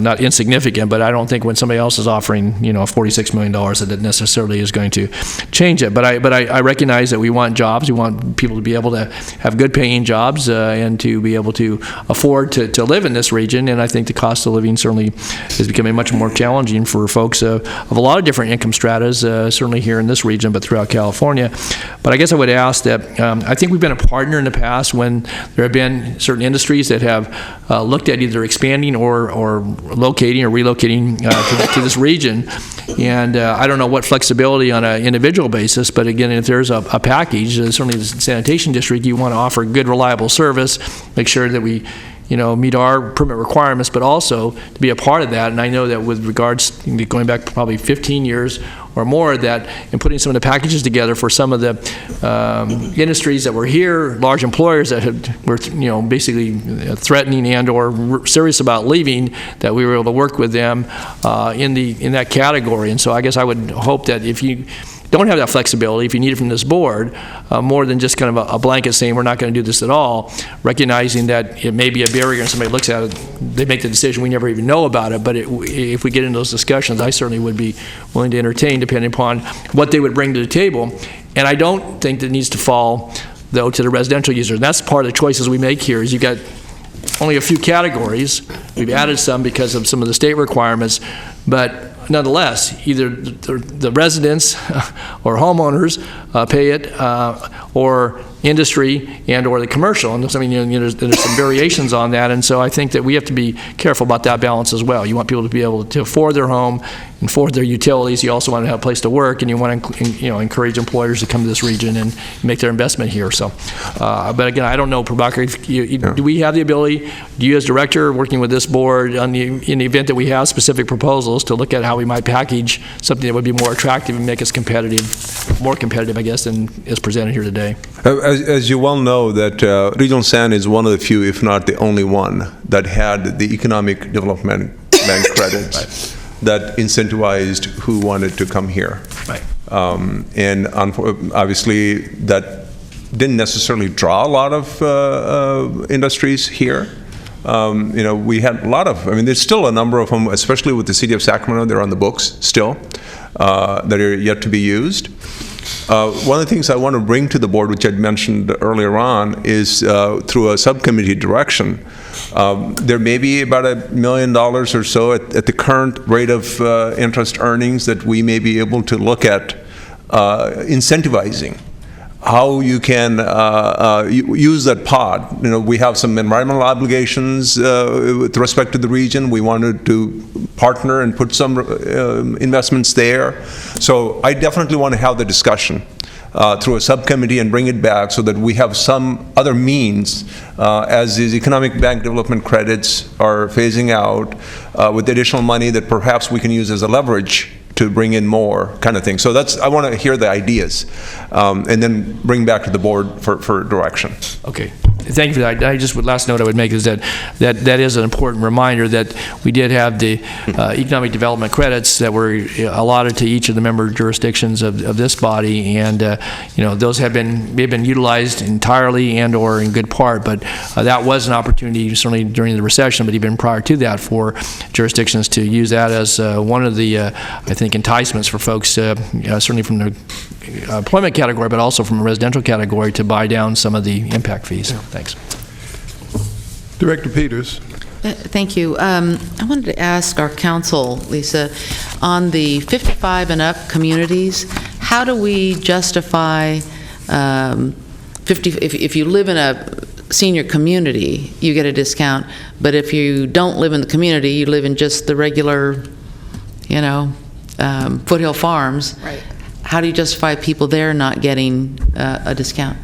not insignificant, but I don't think when somebody else is offering $46 million that it necessarily is going to change it. But I recognize that we want jobs. We want people to be able to have good paying jobs and to be able to afford to live in this region. And I think the cost of living certainly is becoming much more challenging for folks of a lot of different income stratas, certainly here in this region, but throughout California. But I guess I would ask that I think we've been a partner in the past when there have been certain industries that have looked at either expanding or locating or relocating to this region. And I don't know what flexibility on an individual basis, but again, if there's a package, certainly the sanitation district, you want to offer good, reliable service, make sure that we meet our permit requirements, but also to be a part of that. And I know that with regards, going back probably 15 years or more, that in putting some of the packages together for some of the industries that were here, large employers that were basically threatening and or serious about leaving, that we were able to work with them in that category. And so I guess I would hope that if you don't have that flexibility, if you need it from this board, more than just kind of a blanket saying we're not going to do this at all, recognizing that it may be a barrier and somebody looks at it, they make the decision, we never even know about it, but if we get into those discussions, I certainly would be willing to entertain, depending upon what they would bring to the table. And I don't think that it needs to fall, though, to the residential user. And that's part of the choices we make here, is you've got only a few categories. We've added some because of some of the state requirements, but nonetheless, either the residents or homeowners pay it, or industry and or the commercial. And I mean, there's some variations on that, and so I think that we have to be careful about that balance as well. You want people to be able to afford their home and afford their utilities. You also want to have a place to work, and you want to encourage employers to come to this region and make their investment here. So, but again, I don't know, Prabhakar, do we have the ability, do you as director, working with this board in the event that we have specific proposals, to look at how we might package something that would be more attractive and make us competitive, more competitive, I guess, than is presented here today? As you well know, that Regional San is one of the few, if not the only one, that had the economic development bank credits that incentivized who wanted to come here. Right. And obviously, that didn't necessarily draw a lot of industries here. We had a lot of, there's still a number of them, especially with the city of Sacramento, they're on the books still, that are yet to be used. One of the things I want to bring to the board, which I'd mentioned earlier on, is through a subcommittee direction. There may be about $1 million or so at the current rate of interest earnings that we may be able to look at incentivizing how you can use that pot. We have some environmental obligations with respect to the region. We wanted to partner and put some investments there. So I definitely want to have the discussion through a subcommittee and bring it back so that we have some other means as these economic bank development credits are phasing out with additional money that perhaps we can use as a leverage to bring in more kind of thing. So I want to hear the ideas and then bring back to the board for direction. Okay. Thank you for that. Last note I would make is that is an important reminder that we did have the economic development credits that were allotted to each of the member jurisdictions of this body, and those have been utilized entirely and or in good part, but that was an opportunity certainly during the recession, but even prior to that, for jurisdictions to use that as one of the I think enticements for folks, certainly from the employment category, but also from a residential category, to buy down some of the impact fees. Thanks. Director Peters. Thank you. I wanted to ask our council, Lisa, on the 55 and up communities, how do we justify if you live in a senior community, you get a discount, but if you don't live in the community, you live in just the regular, Foothill Farms. Right. How do you justify people there not getting a discount?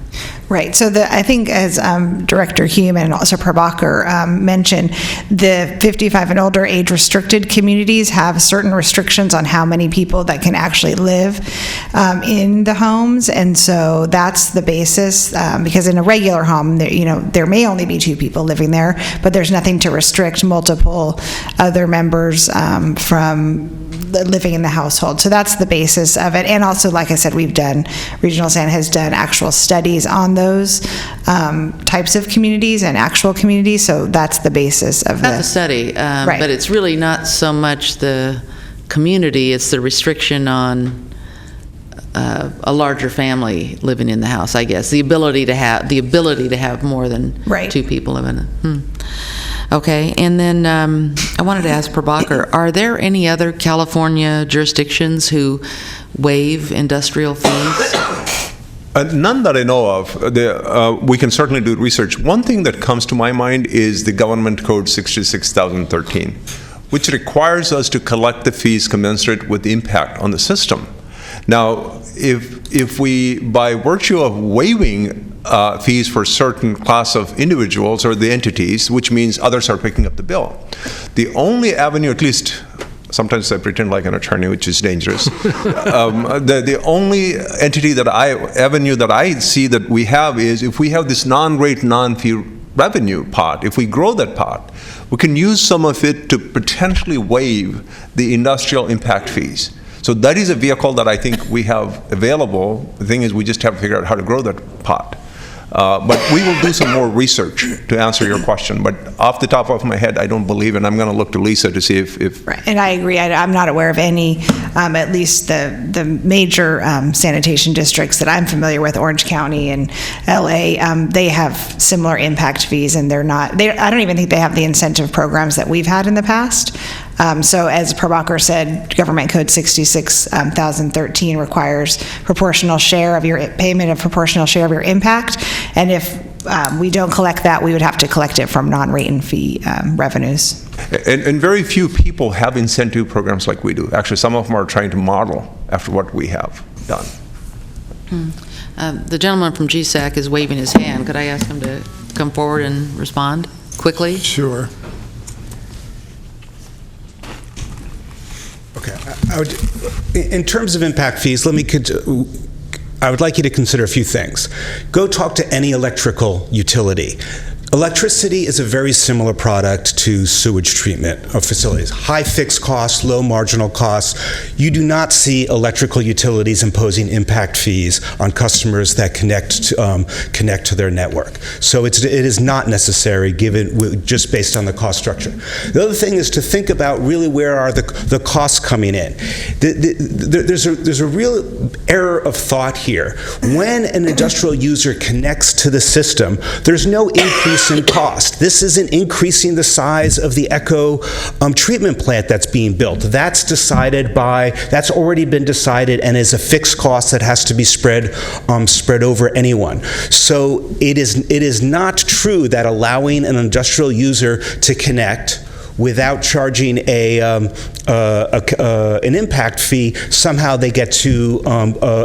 Right. So I think, as Director Hume and also Prabhakar mentioned, the 55 and older age-restricted communities have certain restrictions on how many people that can actually live in the homes, and so that's the basis. Because in a regular home, there may only be 2 people living there, but there's nothing to restrict multiple other members from living in the household. So that's the basis of it. And also, like I said, Regional San has done actual studies on those types of communities and actual communities. So that's the basis of that's a study, right. But it's really not so much the community, it's the restriction on a larger family living in the house, I guess. The ability to have more than 2 people living in it. Okay, and then I wanted to ask Prabhakar, are there any other California jurisdictions who waive industrial fees? None that I know of. We can certainly do research. One thing that comes to my mind is the Government Code 66,013, which requires us to collect the fees commensurate with the impact on the system. Now, if we, by virtue of waiving fees for certain class of individuals or the entities, which means others are picking up the bill, the only avenue, at least sometimes I pretend like an attorney, which is dangerous. The only avenue that I see that we have is if we have this non-rate, non-fee revenue pot, if we grow that pot, we can use some of it to potentially waive the industrial impact fees. So that is a vehicle that I think we have available. The thing is, we just have to figure out how to grow that pot. But we will do some more research to answer your question. But off the top of my head, I don't believe, and I'm going to look to Lisa to see if Right. And I agree. I'm not aware of any at least the major sanitation districts that I'm familiar with, Orange County and LA, they have similar impact fees, and I don't even think they have the incentive programs that we've had in the past. So as Prabhakar said, Government Code 66,013 requires proportional share of your payment of proportional share of your impact, and if we don't collect that, we would have to collect it from non-rate and fee revenues. And very few people have incentive programs like we do. Actually, some of them are trying to model after what we have done. The gentleman from GSAC is waving his hand. Could I ask him to come forward and respond quickly? Sure. Okay. In terms of impact fees, I would like you to consider a few things. Go talk to any electrical utility. Electricity is a very similar product to sewage treatment facilities. High fixed costs, low marginal costs. You do not see electrical utilities imposing impact fees on customers that connect to their network. So it is not necessary just based on the cost structure. The other thing is to think about really where are the costs coming in. There's a real error of thought here. When an industrial user connects to the system, there's no increase in cost. This isn't increasing the size of the Echo treatment plant that's being built. That's already been decided and is a fixed cost that has to be spread over anyone. So it is not true that allowing an industrial user to connect without charging an impact fee, somehow they get to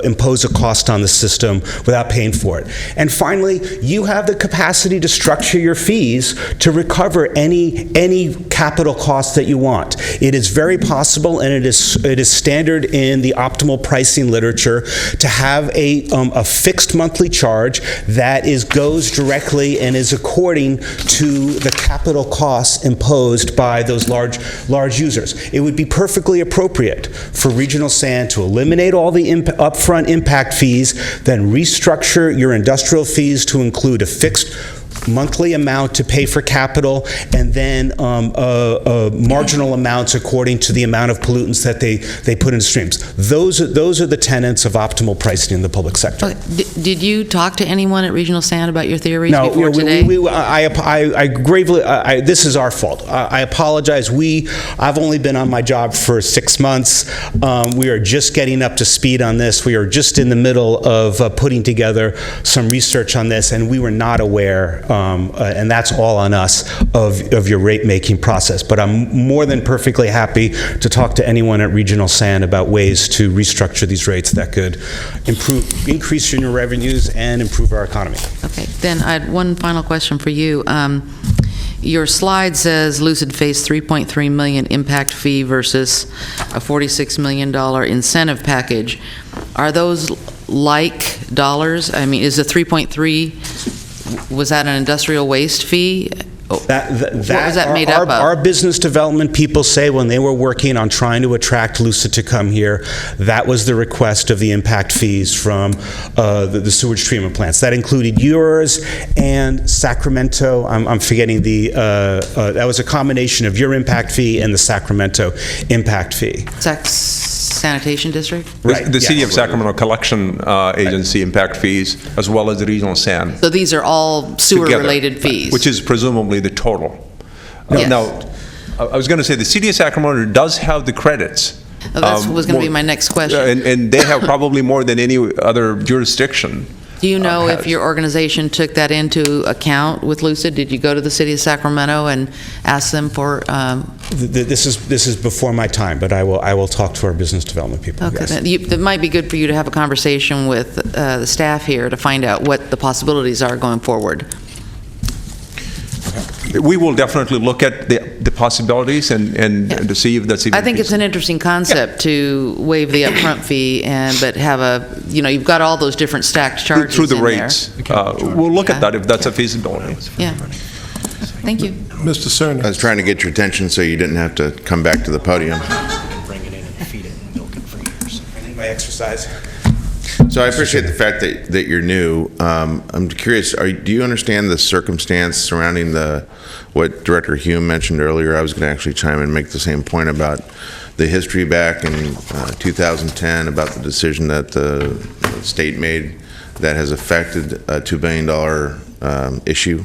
impose a cost on the system without paying for it. And finally, you have the capacity to structure your fees to recover any capital cost that you want. It is very possible, and it is standard in the optimal pricing literature to have a fixed monthly charge that goes directly and is according to the capital costs imposed by those large users. It would be perfectly appropriate for Regional Sand to eliminate all the upfront impact fees, then restructure your industrial fees to include a fixed monthly amount to pay for capital, and then marginal amounts according to the amount of pollutants that they put in streams. Those are the tenets of optimal pricing in the public sector. Okay. Did you talk to anyone at Regional Sand about your theories before today? I gravely, this is our fault. I apologize. I've only been on my job for 6 months. We are just getting up to speed on this. We are just in the middle of putting together some research on this, and we were not aware, and that's all on us, of your rate-making process. But I'm more than perfectly happy to talk to anyone at Regional Sand about ways to restructure these rates that could increase your revenues and improve our economy. Okay, then I had one final question for you. Your slide says Lucid faced $3.3 million impact fee versus a $46 million incentive package. Are those like dollars? I mean, is the 3.3, was that an industrial waste fee? What was that made up of? Our business development people say when they were working on trying to attract Lucid to come here, that was the request of the impact fees from the sewage treatment plants. That included yours and Sacramento. I'm forgetting that was a combination of your impact fee and the Sacramento impact fee. Sanitation district? Right. The City of Sacramento Collection Agency impact fees, as well as the Regional Sand. So these are all sewer-related fees? Which is presumably the total. Yes. Now, I was going to say, the City of Sacramento does have the credits. That was going to be my next question. And they have probably more than any other jurisdiction. Do you know if your organization took that into account with Lucid? Did you go to the City of Sacramento and ask them for? This is before my time, but I will talk to our business development people. Okay, yes. that might be good for you to have a conversation with the staff here to find out what the possibilities are going forward. We will definitely look at the possibilities and to see if that's even I think it's an interesting concept to waive the upfront fee but have you've got all those different stacked charges through the in rates. We'll look at that if that's a feasibility. Yeah. Thank you. Mr. Serna. I was trying to get your attention so you didn't have to come back to the podium. Bring it in and feed it and milk it for years. I need my exercise. So I appreciate the fact that you're new. I'm curious, do you understand the circumstance surrounding what Director Hume mentioned earlier? I was going to actually chime in and make the same point about the history back in 2010 about the decision that the state made that has affected a $2 billion issue?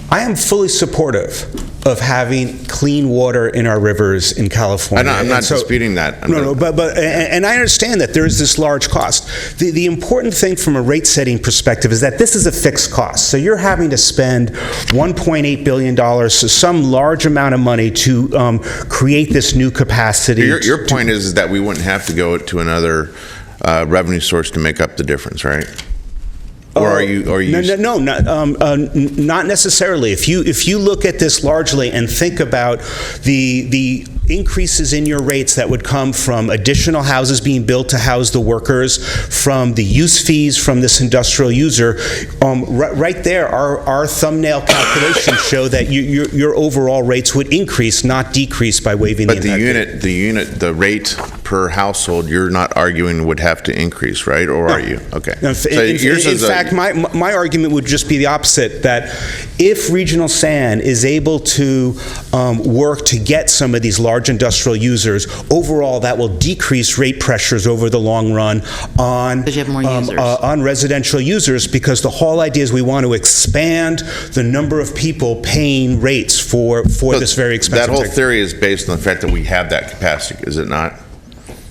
I am fully supportive of having clean water in our rivers in California. I'm not disputing that. And I understand that there is this large cost. The important thing from a rate-setting perspective is that this is a fixed cost. So you're having to spend $1.8 billion, so some large amount of money to create this new capacity. Your point is that we wouldn't have to go to another revenue source to make up the difference, right? Or are you? No, not necessarily. If you look at this largely and think about the increases in your rates that would come from additional houses being built to house the workers, from the use fees from this industrial user, right there, our thumbnail calculations show that your overall rates would increase, not decrease, by waiving the impact. But the rate per household, you're not arguing would have to increase, right? Or are you? Okay. No, in fact, my argument would just be the opposite, that if Regional San is able to work to get some of these large industrial users, overall that will decrease rate pressures over the long run on residential users, because the whole idea is we want to expand the number of people paying rates for this very expensive. That whole theory is based on the fact that we have that capacity, is it not?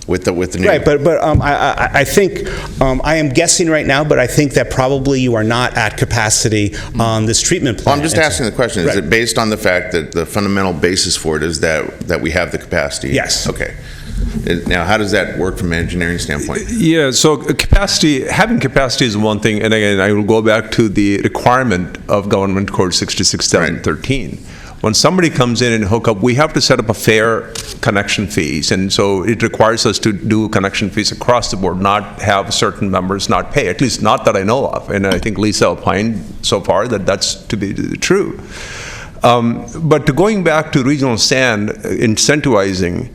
With the new. Right, but I think I am guessing right now, but I think that probably you are not at capacity on this treatment plant. Well, I'm just asking the question: Is it based on the fact that the fundamental basis for it is that we have the capacity? Yes. Okay. Now, how does that work from an engineering standpoint? Yeah, so having capacity is one thing, and again, I will go back to the requirement of Government Code 66-2013. Right. When somebody comes in and hook up, we have to set up a fair connection fees, and so it requires us to do connection fees across the board, not have certain members not pay, at least not that I know of, and I think Lisa opined so far that that's to be true. But going back to Regional San incentivizing,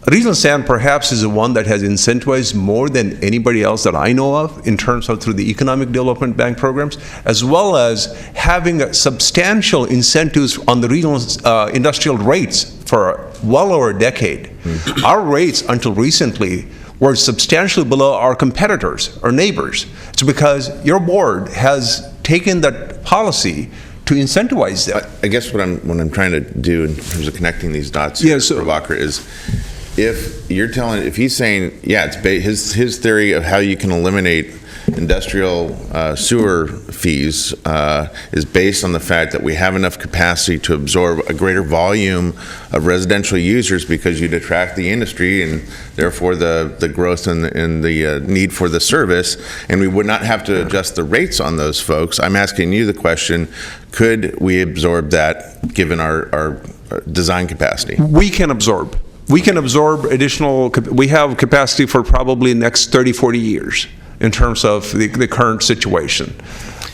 Regional San perhaps is the one that has incentivized more than anybody else that I know of in terms of through the Economic Development Bank programs, as well as having substantial incentives on the regional industrial rates for well over a decade. Mm-hmm. Our rates until recently were substantially below our competitors, our neighbors. It's because your board has taken that policy to incentivize that. I guess what I'm trying to do in terms of connecting these dots, here, Prabhakar, is if he's saying, yeah, it's his theory of how you can eliminate industrial sewer fees is based on the fact that we have enough capacity to absorb a greater volume of residential users because you'd attract the industry and therefore the growth and the need for the service, and we would not have to adjust the rates on those folks. I'm asking you the question, could we absorb that given our design capacity? We can absorb. We can absorb additional, we have capacity for probably the next 30, 40 years in terms of the current situation.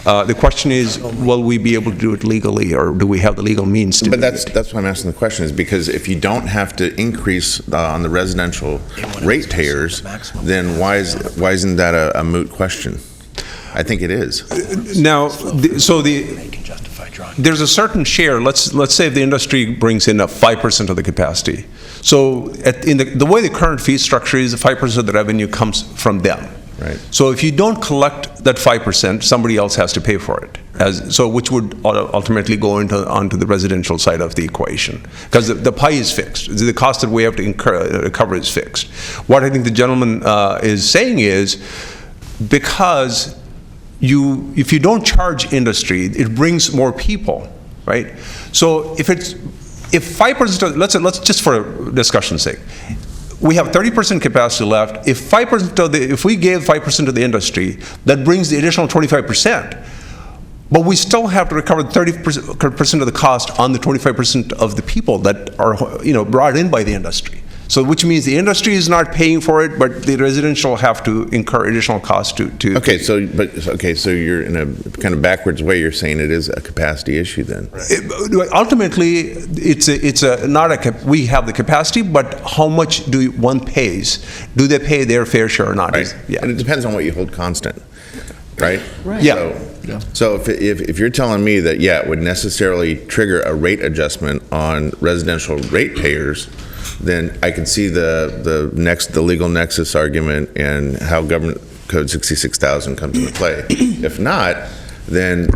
The question is, will we be able to do it legally, or do we have the legal means to do it? But that's why I'm asking the question, is because if you don't have to increase on the residential ratepayers, then why isn't that a moot question? I think it is. Now, there's a certain share. Let's say if the industry brings in 5% of the capacity. So the way the current fee structure is, 5% of the revenue comes from them. Right. So if you don't collect that 5%, somebody else has to pay for it. Which would ultimately go onto the residential side of the equation, because the pie is fixed. The cost that we have to cover is fixed. What I think the gentleman is saying is, because if you don't charge industry, it brings more people, right? So if 5%, let's just for discussion's sake, we have 30% capacity left. If we gave 5% to the industry, that brings the additional 25%. But we still have to recover 30% of the cost on the 25% of the people that are, brought in by the industry. So, which means the industry is not paying for it, but the residential have to incur additional costs to. Okay, so you're in a kind of backwards way. You're saying it is a capacity issue then. Ultimately, we have the capacity, but how much one pays? Do they pay their fair share or not? Right. Yeah. And it depends on what you hold constant, right? Right. Yeah. So if you're telling me that, it would necessarily trigger a rate adjustment on residential ratepayers, then I can see the legal nexus argument and how Government Code 66,000 comes into play. If not, then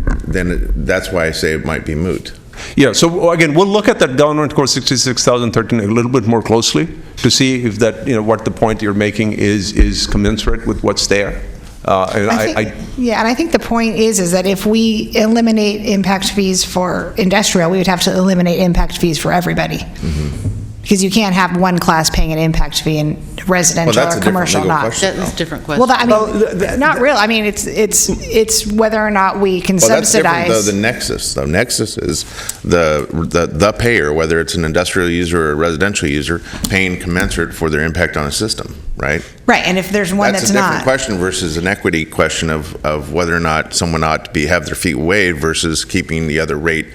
that's why I say it might be moot. Yeah, so again, we'll look at that Government Code 66,013 a little bit more closely to see if that, what the point you're making is commensurate with what's there. And I think the point is that if we eliminate impact fees for industrial, we would have to eliminate impact fees for everybody. Mm-hmm. Because you can't have one class paying an impact fee and residential or commercial not. That's a different question. Well, not real. I mean, it's whether or not we can subsidize. That's different, though. The nexus. The nexus is the payer, whether it's an industrial user or a residential user, paying commensurate for their impact on a system, right? Right, and if there's one that's not. That's a different question versus an equity question of whether or not someone ought to have their fee waived versus keeping the other rate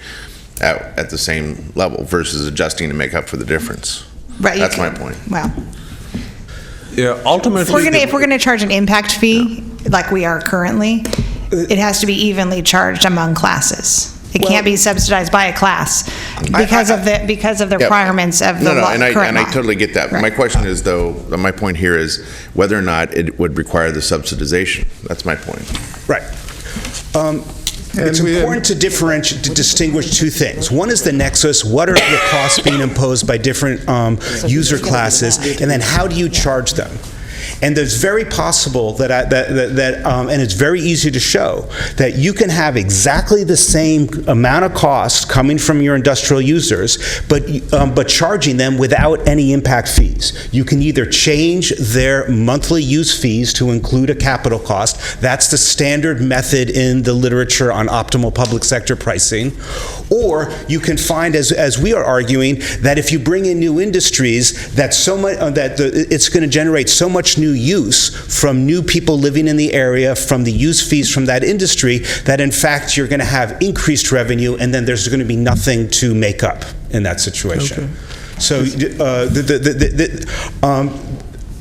at the same level versus adjusting to make up for the difference. Right. That's my point. Well, yeah, ultimately, if we're going to charge an impact fee like we are currently, it has to be evenly charged among classes. It can't be subsidized by a class because of the requirements of the current law. And I totally get that. Right. My question is, though, my point here is whether or not it would require the subsidization. That's my point. Right. It's important to distinguish two things. One is the nexus. What are the costs being imposed by different user classes, and then how do you charge them? And it's very possible that and it's very easy to show that you can have exactly the same amount of cost coming from your industrial users, but charging them without any impact fees. You can either change their monthly use fees to include a capital cost. That's the standard method in the literature on optimal public sector pricing. Or you can find, as we are arguing, that if you bring in new industries, that it's going to generate so much new use from new people living in the area, from the use fees from that industry, that in fact you're going to have increased revenue, and then there's going to be nothing to make up in that situation. Okay. So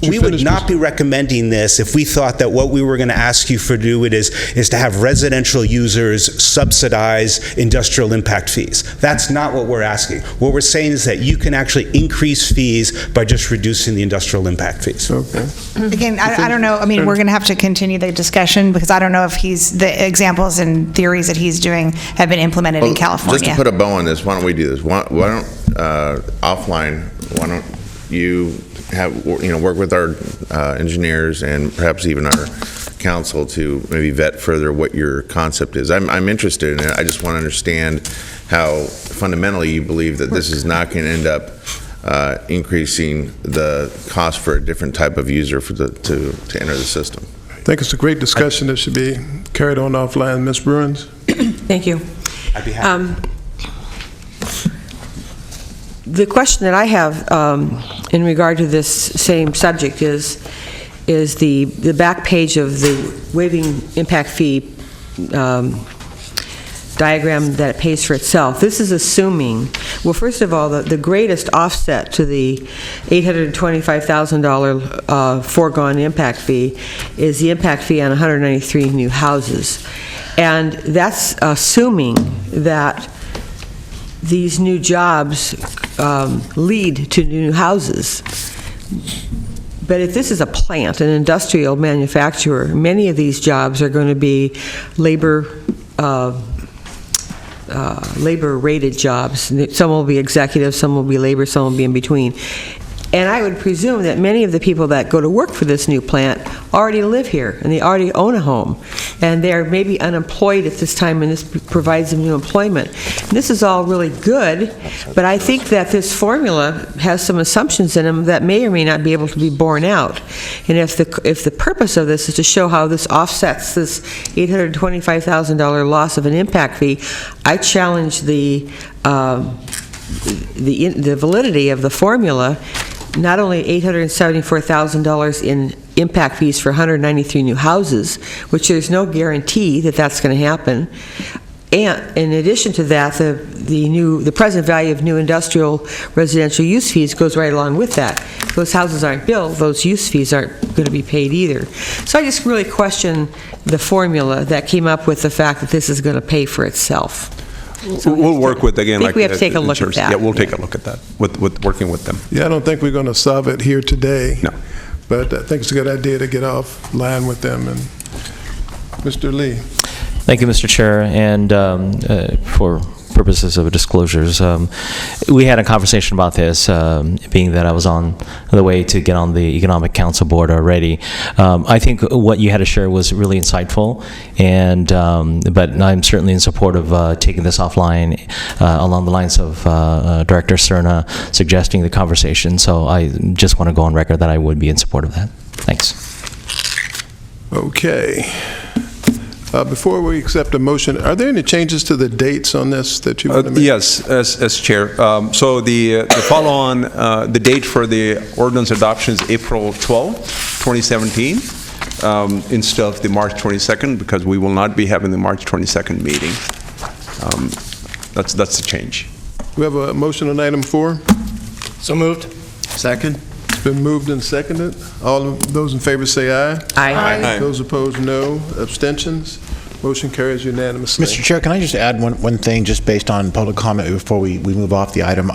we would not be recommending this if we thought that what we were going to ask you for do it is to have residential users subsidize industrial impact fees. That's not what we're asking. What we're saying is that you can actually increase fees by just reducing the industrial impact fees. Okay. Again, I don't know. I mean, we're going to have to continue the discussion because I don't know if the examples and theories that he's doing have been implemented in California. Just to put a bow on this, why don't we do this? Why don't offline? Why don't you work with our engineers and perhaps even our council to maybe vet further what your concept is. I'm interested in it. I just want to understand how fundamentally you believe that this is not going to end up increasing the cost for a different type of user to enter the system. I think it's a great discussion that should be carried on offline. Ms. Bruins? Thank you. I'd be happy. The question that I have in regard to this same subject is the back page of the waiving impact fee diagram that it pays for itself. This is assuming, well, first of all, the greatest offset to the $825,000 foregone impact fee is the impact fee on 193 new houses. And that's assuming that these new jobs lead to new houses. But if this is a plant, an industrial manufacturer, many of these jobs are going to be labor-rated jobs. Some will be executive, some will be labor, some will be in between. And I would presume that many of the people that go to work for this new plant already live here, and they already own a home. And they're maybe unemployed at this time, and this provides them new employment. And this is all really good, but I think that this formula has some assumptions in them that may or may not be able to be borne out. And if the purpose of this is to show how this offsets this $825,000 loss of an impact fee, I challenge the validity of the formula. Not only $874,000 in impact fees for 193 new houses, which there's no guarantee that that's going to happen, and in addition to that, the present value of new industrial residential use fees goes right along with that. If those houses aren't built, those use fees aren't going to be paid either. So I just really question the formula that came up with the fact that this is going to pay for itself. So We'll work with, again, I think like... we have to take a look at insurance. that. Yeah, we'll take a look at that, with working with them. Yeah, I don't think we're going to solve it here today. No. But I think it's a good idea to get offline with them. And Mr. Lee. Thank you, Mr. Chair, and for purposes of disclosures, we had a conversation about this, being that I was on the way to get on the Economic Council board already. I think what you had to share was really insightful, and but I'm certainly in support of taking this offline along the lines of Director Serna suggesting the conversation. So I just want to go on record that I would be in support of that. Thanks. Okay. Before we accept a motion, are there any changes to the dates on this that you want to make? Yes, as Chair. So the follow-on, the date for the ordinance adoption is April 12, 2017, instead of the March 22nd, because we will not be having the March 22nd meeting. That's the change. We have a motion on item 4. So moved. Second? It's been moved and seconded. All of those in favor say aye. Aye. Those opposed, no. Abstentions? Motion carries unanimously. Mr. Chair, can I just add one thing, just based on public comment before we move off the item?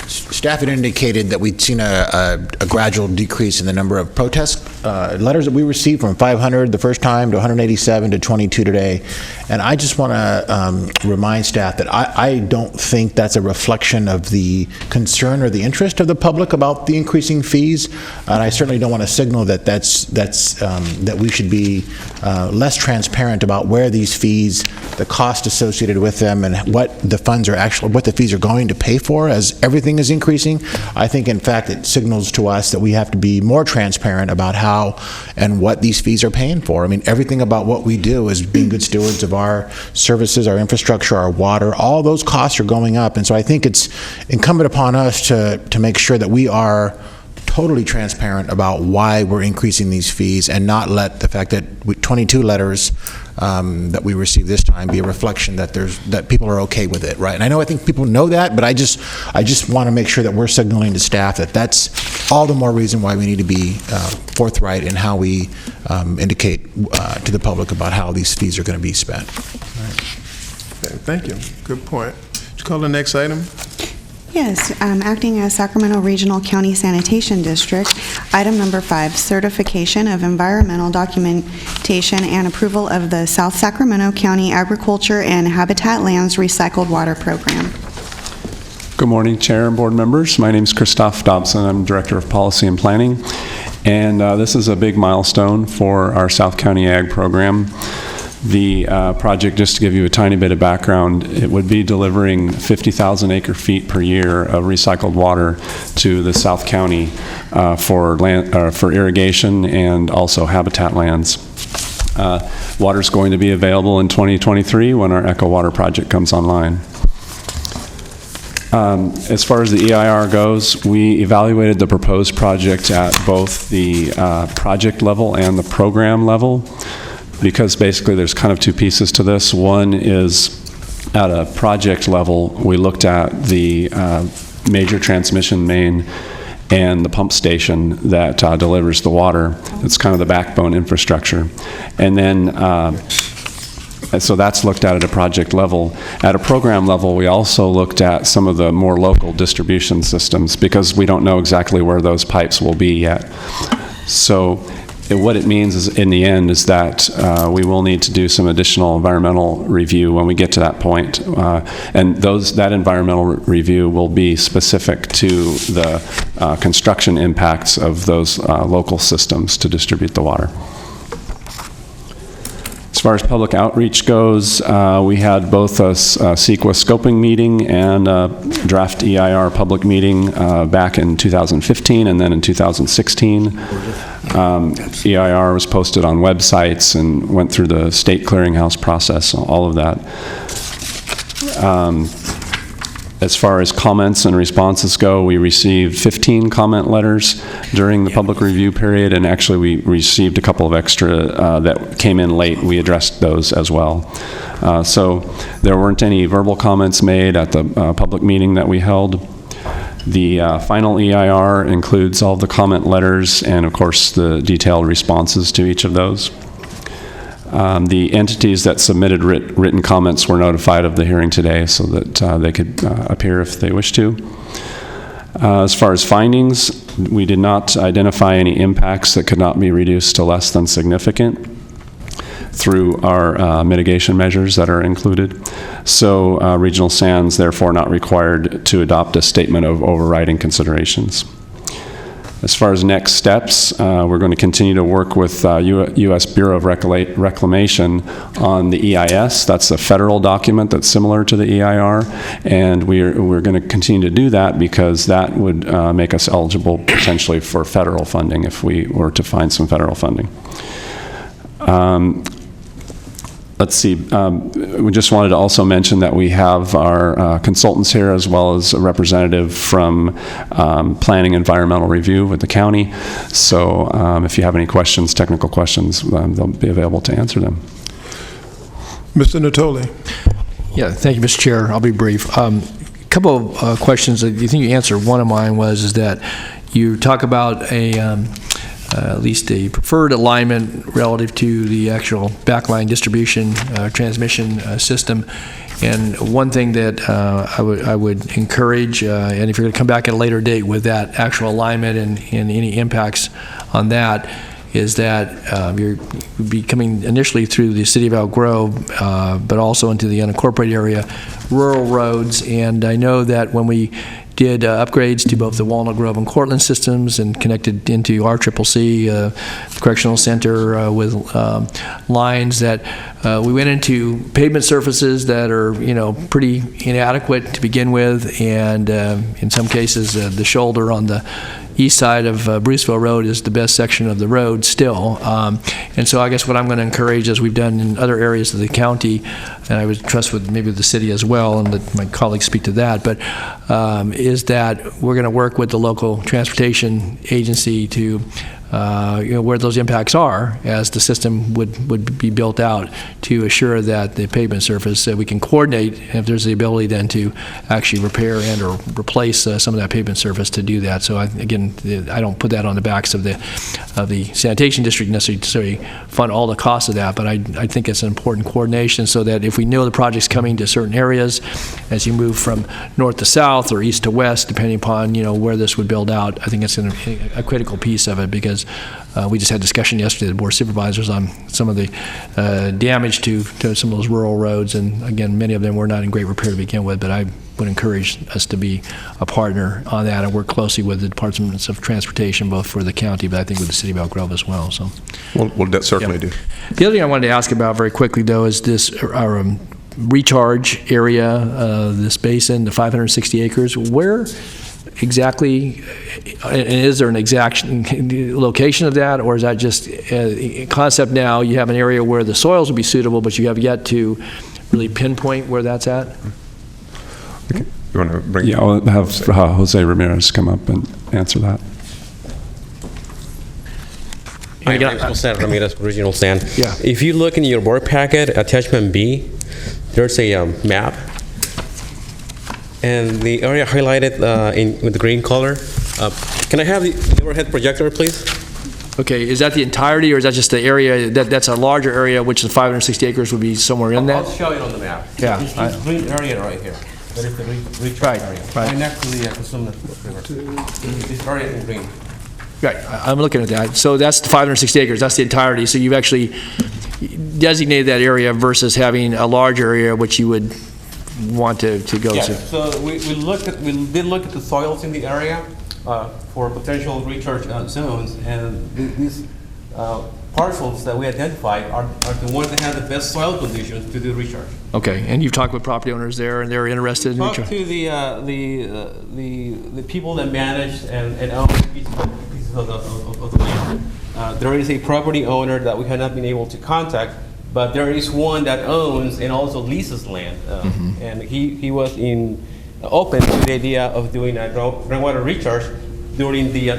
Staff had indicated that we'd seen a gradual decrease in the number of protest letters that we received, from 500 the first time to 187 to 22 today. And I just want to remind staff that I don't think that's a reflection of the concern or the interest of the public about the increasing fees. And I certainly don't want to signal that that we should be less transparent about where these fees, the cost associated with them, and what the funds are actually, what the fees are going to pay for, as everything is increasing. I think, in fact, it signals to us that we have to be more transparent about how and what these fees are paying for. I mean, everything about what we do is being good stewards of our services, our infrastructure, our water. All those costs are going up, and so I think it's incumbent upon us to make sure that we are totally transparent about why we're increasing these fees, and not let the fact that 22 letters that we received this time be a reflection that people are okay with it, right? And I think people know that, but I just want to make sure that we're signaling to staff that that's all the more reason why we need to be forthright in how we indicate to the public about how these fees are going to be spent. Right. Okay, thank you. Good point. Would you call the next item? Yes, acting as Sacramento Regional County Sanitation District, item number 5, certification of environmental documentation and approval of the South Sacramento County Agriculture and Habitat Lands Recycled Water Program. Good morning, Chair and board members. My name is Christoph Dobson. I'm Director of Policy and Planning, and this is a big milestone for our South County Ag program. The project, just to give you a tiny bit of background, it would be delivering 50,000 acre-feet per year of recycled water to the South County for irrigation and also habitat lands. Water is going to be available in 2023 when our Echo Water project comes online. As far as the EIR goes, we evaluated the proposed project at both the project level and the program level, because basically there's kind of two pieces to this. One is at a project level, we looked at the major transmission main and the pump station that delivers the water. It's kind of the backbone infrastructure. And then, so that's looked at a project level. At a program level, we also looked at some of the more local distribution systems, because we don't know exactly where those pipes will be yet. So what it means is, in the end, is that we will need to do some additional environmental review when we get to that point. And that environmental review will be specific to the construction impacts of those local systems to distribute the water. As far as public outreach goes, we had both a CEQA scoping meeting and a draft EIR public meeting back in 2015 and then in 2016. EIR was posted on websites and went through the state clearinghouse process, all of that. As far as comments and responses go, we received 15 comment letters during the public review period, and actually we received a couple of extra that came in late. We addressed those as well. So there weren't any verbal comments made at the public meeting that we held. The final EIR includes all the comment letters and, of course, the detailed responses to each of those. The entities that submitted written comments were notified of the hearing today so that they could appear if they wish to. As far as findings, we did not identify any impacts that could not be reduced to less than significant through our mitigation measures that are included. So Regional Sands therefore not required to adopt a statement of overriding considerations. As far as next steps, we're going to continue to work with U.S. Bureau of Reclamation on the EIS. That's a federal document that's similar to the EIR, and we're going to continue to do that because that would make us eligible potentially for federal funding if we were to find some federal funding. Let's see, we just wanted to also mention that we have our consultants here as well as a representative from Planning Environmental Review with the county. So if you have any questions, technical questions, they'll be available to answer them. Mr. Nottoli. Yeah, thank you, Mr. Chair. I'll be brief. A couple of questions that you think you answered. One of mine is that you talk about at least a preferred alignment relative to the actual backline distribution transmission system. And one thing that I would encourage, and if you're going to come back at a later date with that actual alignment and any impacts on that, is that you'll be coming initially through the city of Elk Grove, but also into the unincorporated area, rural roads. And I know that when we did upgrades to both the Walnut Grove and Cortland systems and connected into RCCC, Correctional Center with lines that we went into pavement surfaces that are, pretty inadequate to begin with, and in some cases the shoulder on the east side of Bruceville Road is the best section of the road still. And so I guess what I'm going to encourage, as we've done in other areas of the county, and I would trust with maybe the city as well, and let my colleagues speak to that, but is that we're going to work with the local transportation agency to where those impacts are as the system would be built out to assure that the pavement surface, we can coordinate if there's the ability then to actually repair and or replace some of that pavement surface to do that. So again, I don't put that on the backs of the sanitation district necessarily fund all the costs of that, but I think it's an important coordination so that if we know the project's coming to certain areas, as you move from north to south or east to west, depending upon where this would build out, I think it's a critical piece of it, because we just had discussion yesterday with the board of supervisors on some of the damage to some of those rural roads, and again, many of them were not in great repair to begin with, but I would encourage us to be a partner on that and work closely with the departments of transportation, both for the county, but I think with the city of Elk Grove as well. So we'll certainly do. The other thing I wanted to ask about very quickly, though, is this recharge area, this basin, the 560 acres. Where exactly, and is there an exact location of that, or is that just a concept now? You have an area where the soils would be suitable, but you have yet to really pinpoint where that's at? Okay. You want to bring? Yeah, I'll have Jose Ramirez come up and answer that. Ramirez, Regional Sand. Yeah. If you look in your board packet, attachment B, there's a map, and the area highlighted with the green color. Can I have the overhead projector, please? Okay, is that the entirety, or is that just the area that's a larger area, which the 560 acres would be somewhere in that? I'll show it on the map. Yeah. This green area right here. That is the recharge area. Right next to the consumer river. This area in green. Right, I'm looking at that. So that's the 560 acres, that's the entirety. So you've actually designated that area versus having a large area which you would want to go to. So we did look at the soils in the area for potential recharge zones, and these parcels that we identified are the ones that have the best soil conditions to do recharge. Okay, and you've talked with property owners there, and they're interested in recharge? Talked to the people that manage and own pieces of the land. There is a property owner that we have not been able to contact, but there is one that owns and also leases land, and he was open to the idea of doing a groundwater recharge during the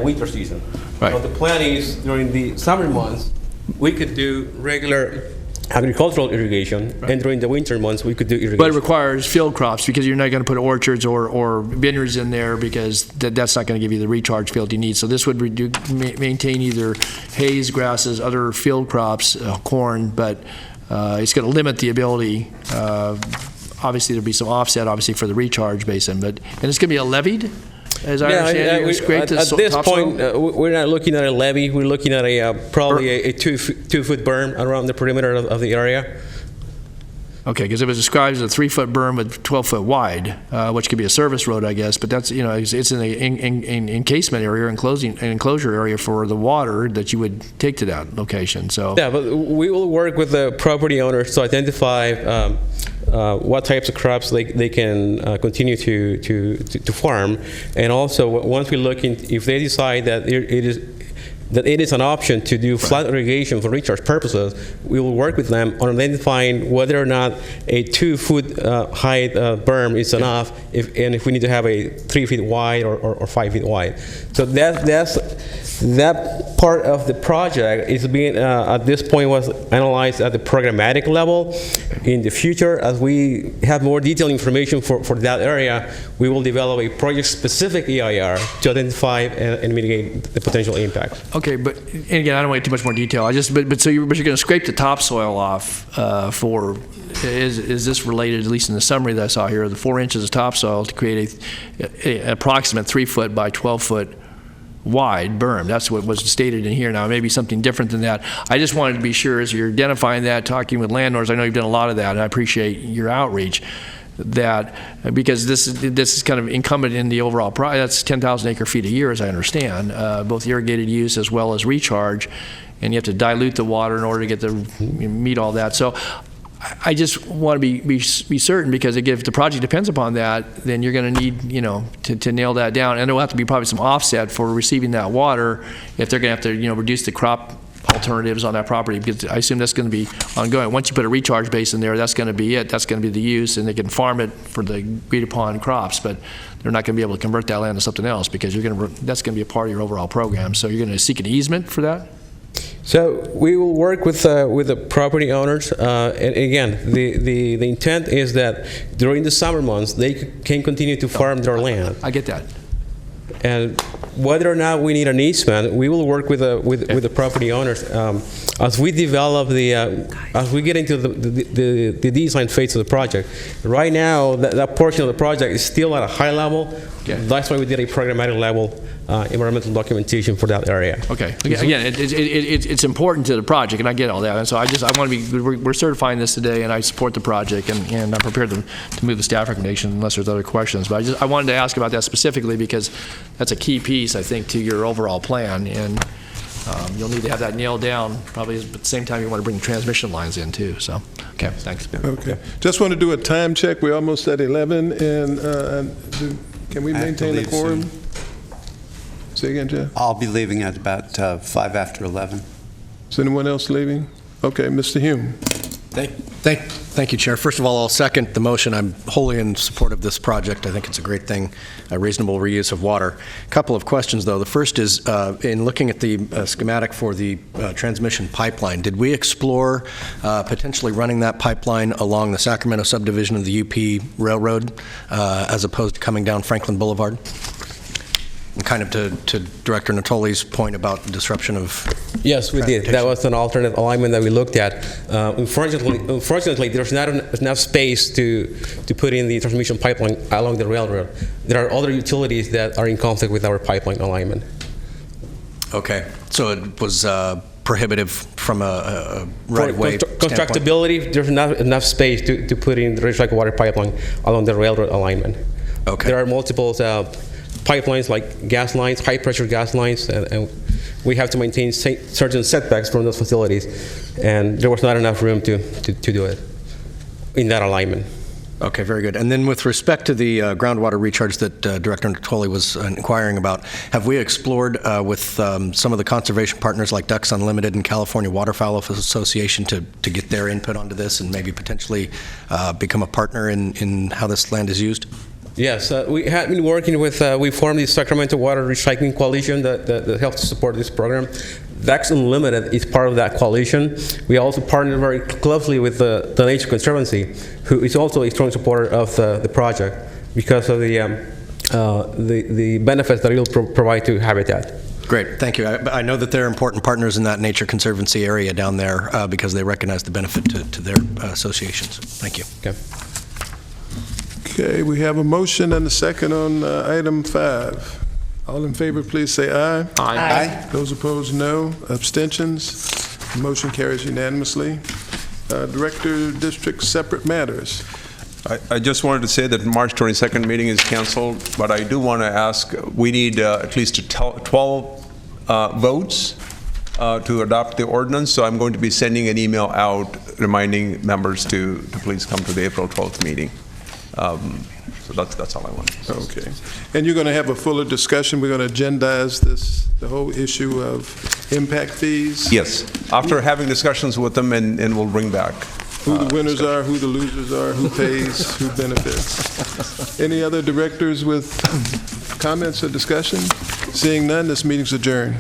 winter season. Right. So the plan is during the summer months we could do regular agricultural irrigation, and during the winter months, we could do irrigation. But it requires field crops, because you're not going to put orchards or vineyards in there, because that's not going to give you the recharge field you need. So this would maintain either hays, grasses, other field crops, corn, but it's going to limit the ability. Obviously, there'll be some offset, obviously, for the recharge basin, and it's going to be a levied. As I understand it, at this point, we're not looking at a levee. We're looking at probably a 2-foot berm around the perimeter of the area. Okay, because it was described as a 3-foot berm with 12-foot wide, which could be a service road, I guess. But that's, it's in an encasement area, an enclosure area for the water that you would take to that location. So yeah, but we will work with the property owners to identify what types of crops they can continue to farm, and also once we look in, if they decide that it is an option to do flat irrigation for recharge purposes, we will work with them on identifying whether or not a 2-foot height berm is enough, and if we need to have a 3 feet wide or 5 feet wide. So that part of the project is being, at this point, was analyzed at the programmatic level. In the future, as we have more detailed information for that area, we will develop a project-specific EIR to identify and mitigate the potential impact. Okay, but and again, I don't want too much more detail. But you're going to scrape the topsoil off for. Is this related, at least in the summary that I saw here, the 4 inches of topsoil to create a approximate 3-foot by 12-foot wide berm? That's what was stated in here. Now, maybe something different than that. I just wanted to be sure as you're identifying that, talking with landlords. I know you've done a lot of that, and I appreciate your outreach. That because this is kind of incumbent in the overall project. That's 10,000 acre feet a year, as I understand, both irrigated use as well as recharge, and you have to dilute the water in order to get to meet all that. So I just want to be certain, because again, if the project depends upon that, then you're going to need to nail that down, and there will have to be probably some offset for receiving that water if they're going to have to reduce the crop alternatives on that property, because I assume that's going to be ongoing. Once you put a recharge basin there, that's going to be it. That's going to be the use, and they can farm it for the agreed upon crops, but they're not going to be able to convert that land to something else, because that's going to be a part of your overall program. So you're going to seek an easement for that? So we will work with the property owners, and again, the intent is that during the summer months they can continue to farm their land. I get that. And whether or not we need an easement, we will work with the property owners as we develop as we get into the design phase of the project. Right now, that portion of the project is still at a high level. Okay. That's why we did a programmatic level environmental documentation for that area. Okay. Again, it's important to the project, and I get all that. And so I want to be. We're certifying this today, and I support the project, and I'm prepared to move the staff recommendation unless there's other questions. But I wanted to ask about that specifically, because that's a key piece, I think, to your overall plan, and you'll need to have that nailed down. Probably at the same time you want to bring transmission lines in too. So, okay, thanks. Okay. Just want to do a time check. We're almost at 11, and can we maintain the quorum? Say again, Jeff? I'll be leaving at about 5 after 11. Is anyone else leaving? Okay, Mr. Hume. Thank you, Chair. First of all, I'll second the motion. I'm wholly in support of this project. I think it's a great thing, a reasonable reuse of water. A couple of questions, though. The first is, in looking at the schematic for the transmission pipeline, did we explore potentially running that pipeline along the Sacramento subdivision of the UP Railroad as opposed to coming down Franklin Boulevard? And kind of to Director Nottoli's point about disruption of... Yes, we did. That was an alternate alignment that we looked at. Unfortunately, there's not enough space to put in the transmission pipeline along the railroad. There are other utilities that are in conflict with our pipeline alignment. Okay, so it was prohibitive from a right-of-way constructability, there's not enough space to put in the recycled water pipeline along the railroad alignment. Okay. There are multiple pipelines, like gas lines, high-pressure gas lines, and we have to maintain certain setbacks from those facilities, and there was not enough room to do it in that alignment. Okay, very good. And then with respect to the groundwater recharge that Director Nottoli was inquiring about, have we explored with some of the conservation partners like Ducks Unlimited and California Waterfowl Association to get their input onto this and maybe potentially become a partner in how this land is used? Yes, we have been working with, we formed the Sacramento Water Recycling Coalition that helps to support this program. That's Unlimited is part of that coalition. We also partner very closely with the Nature Conservancy, who is also a strong supporter of the project because of the benefits that it will provide to habitat. Great, thank you. I know that they're important partners in that Nature Conservancy area down there because they recognize the benefit to their associations. Thank you. Okay. Okay, we have a motion and a second on item 5. All in favor, please say aye. Aye. Those opposed, no. Abstentions? The motion carries unanimously. Director, District Separate Matters. I just wanted to say that March 22nd meeting is canceled, but I do want to ask, we need at least 12 votes to adopt the ordinance, so I'm going to be sending an email out reminding members to please come to the April 12th meeting. So that's all I want. Okay. And you're going to have a fuller discussion. We're going to agendize the whole issue of impact fees? Yes. After having discussions with them, and we'll bring back. Who the winners are, who the losers are, who pays, who benefits. Any other directors with comments or discussion? Seeing none, this meeting's adjourned.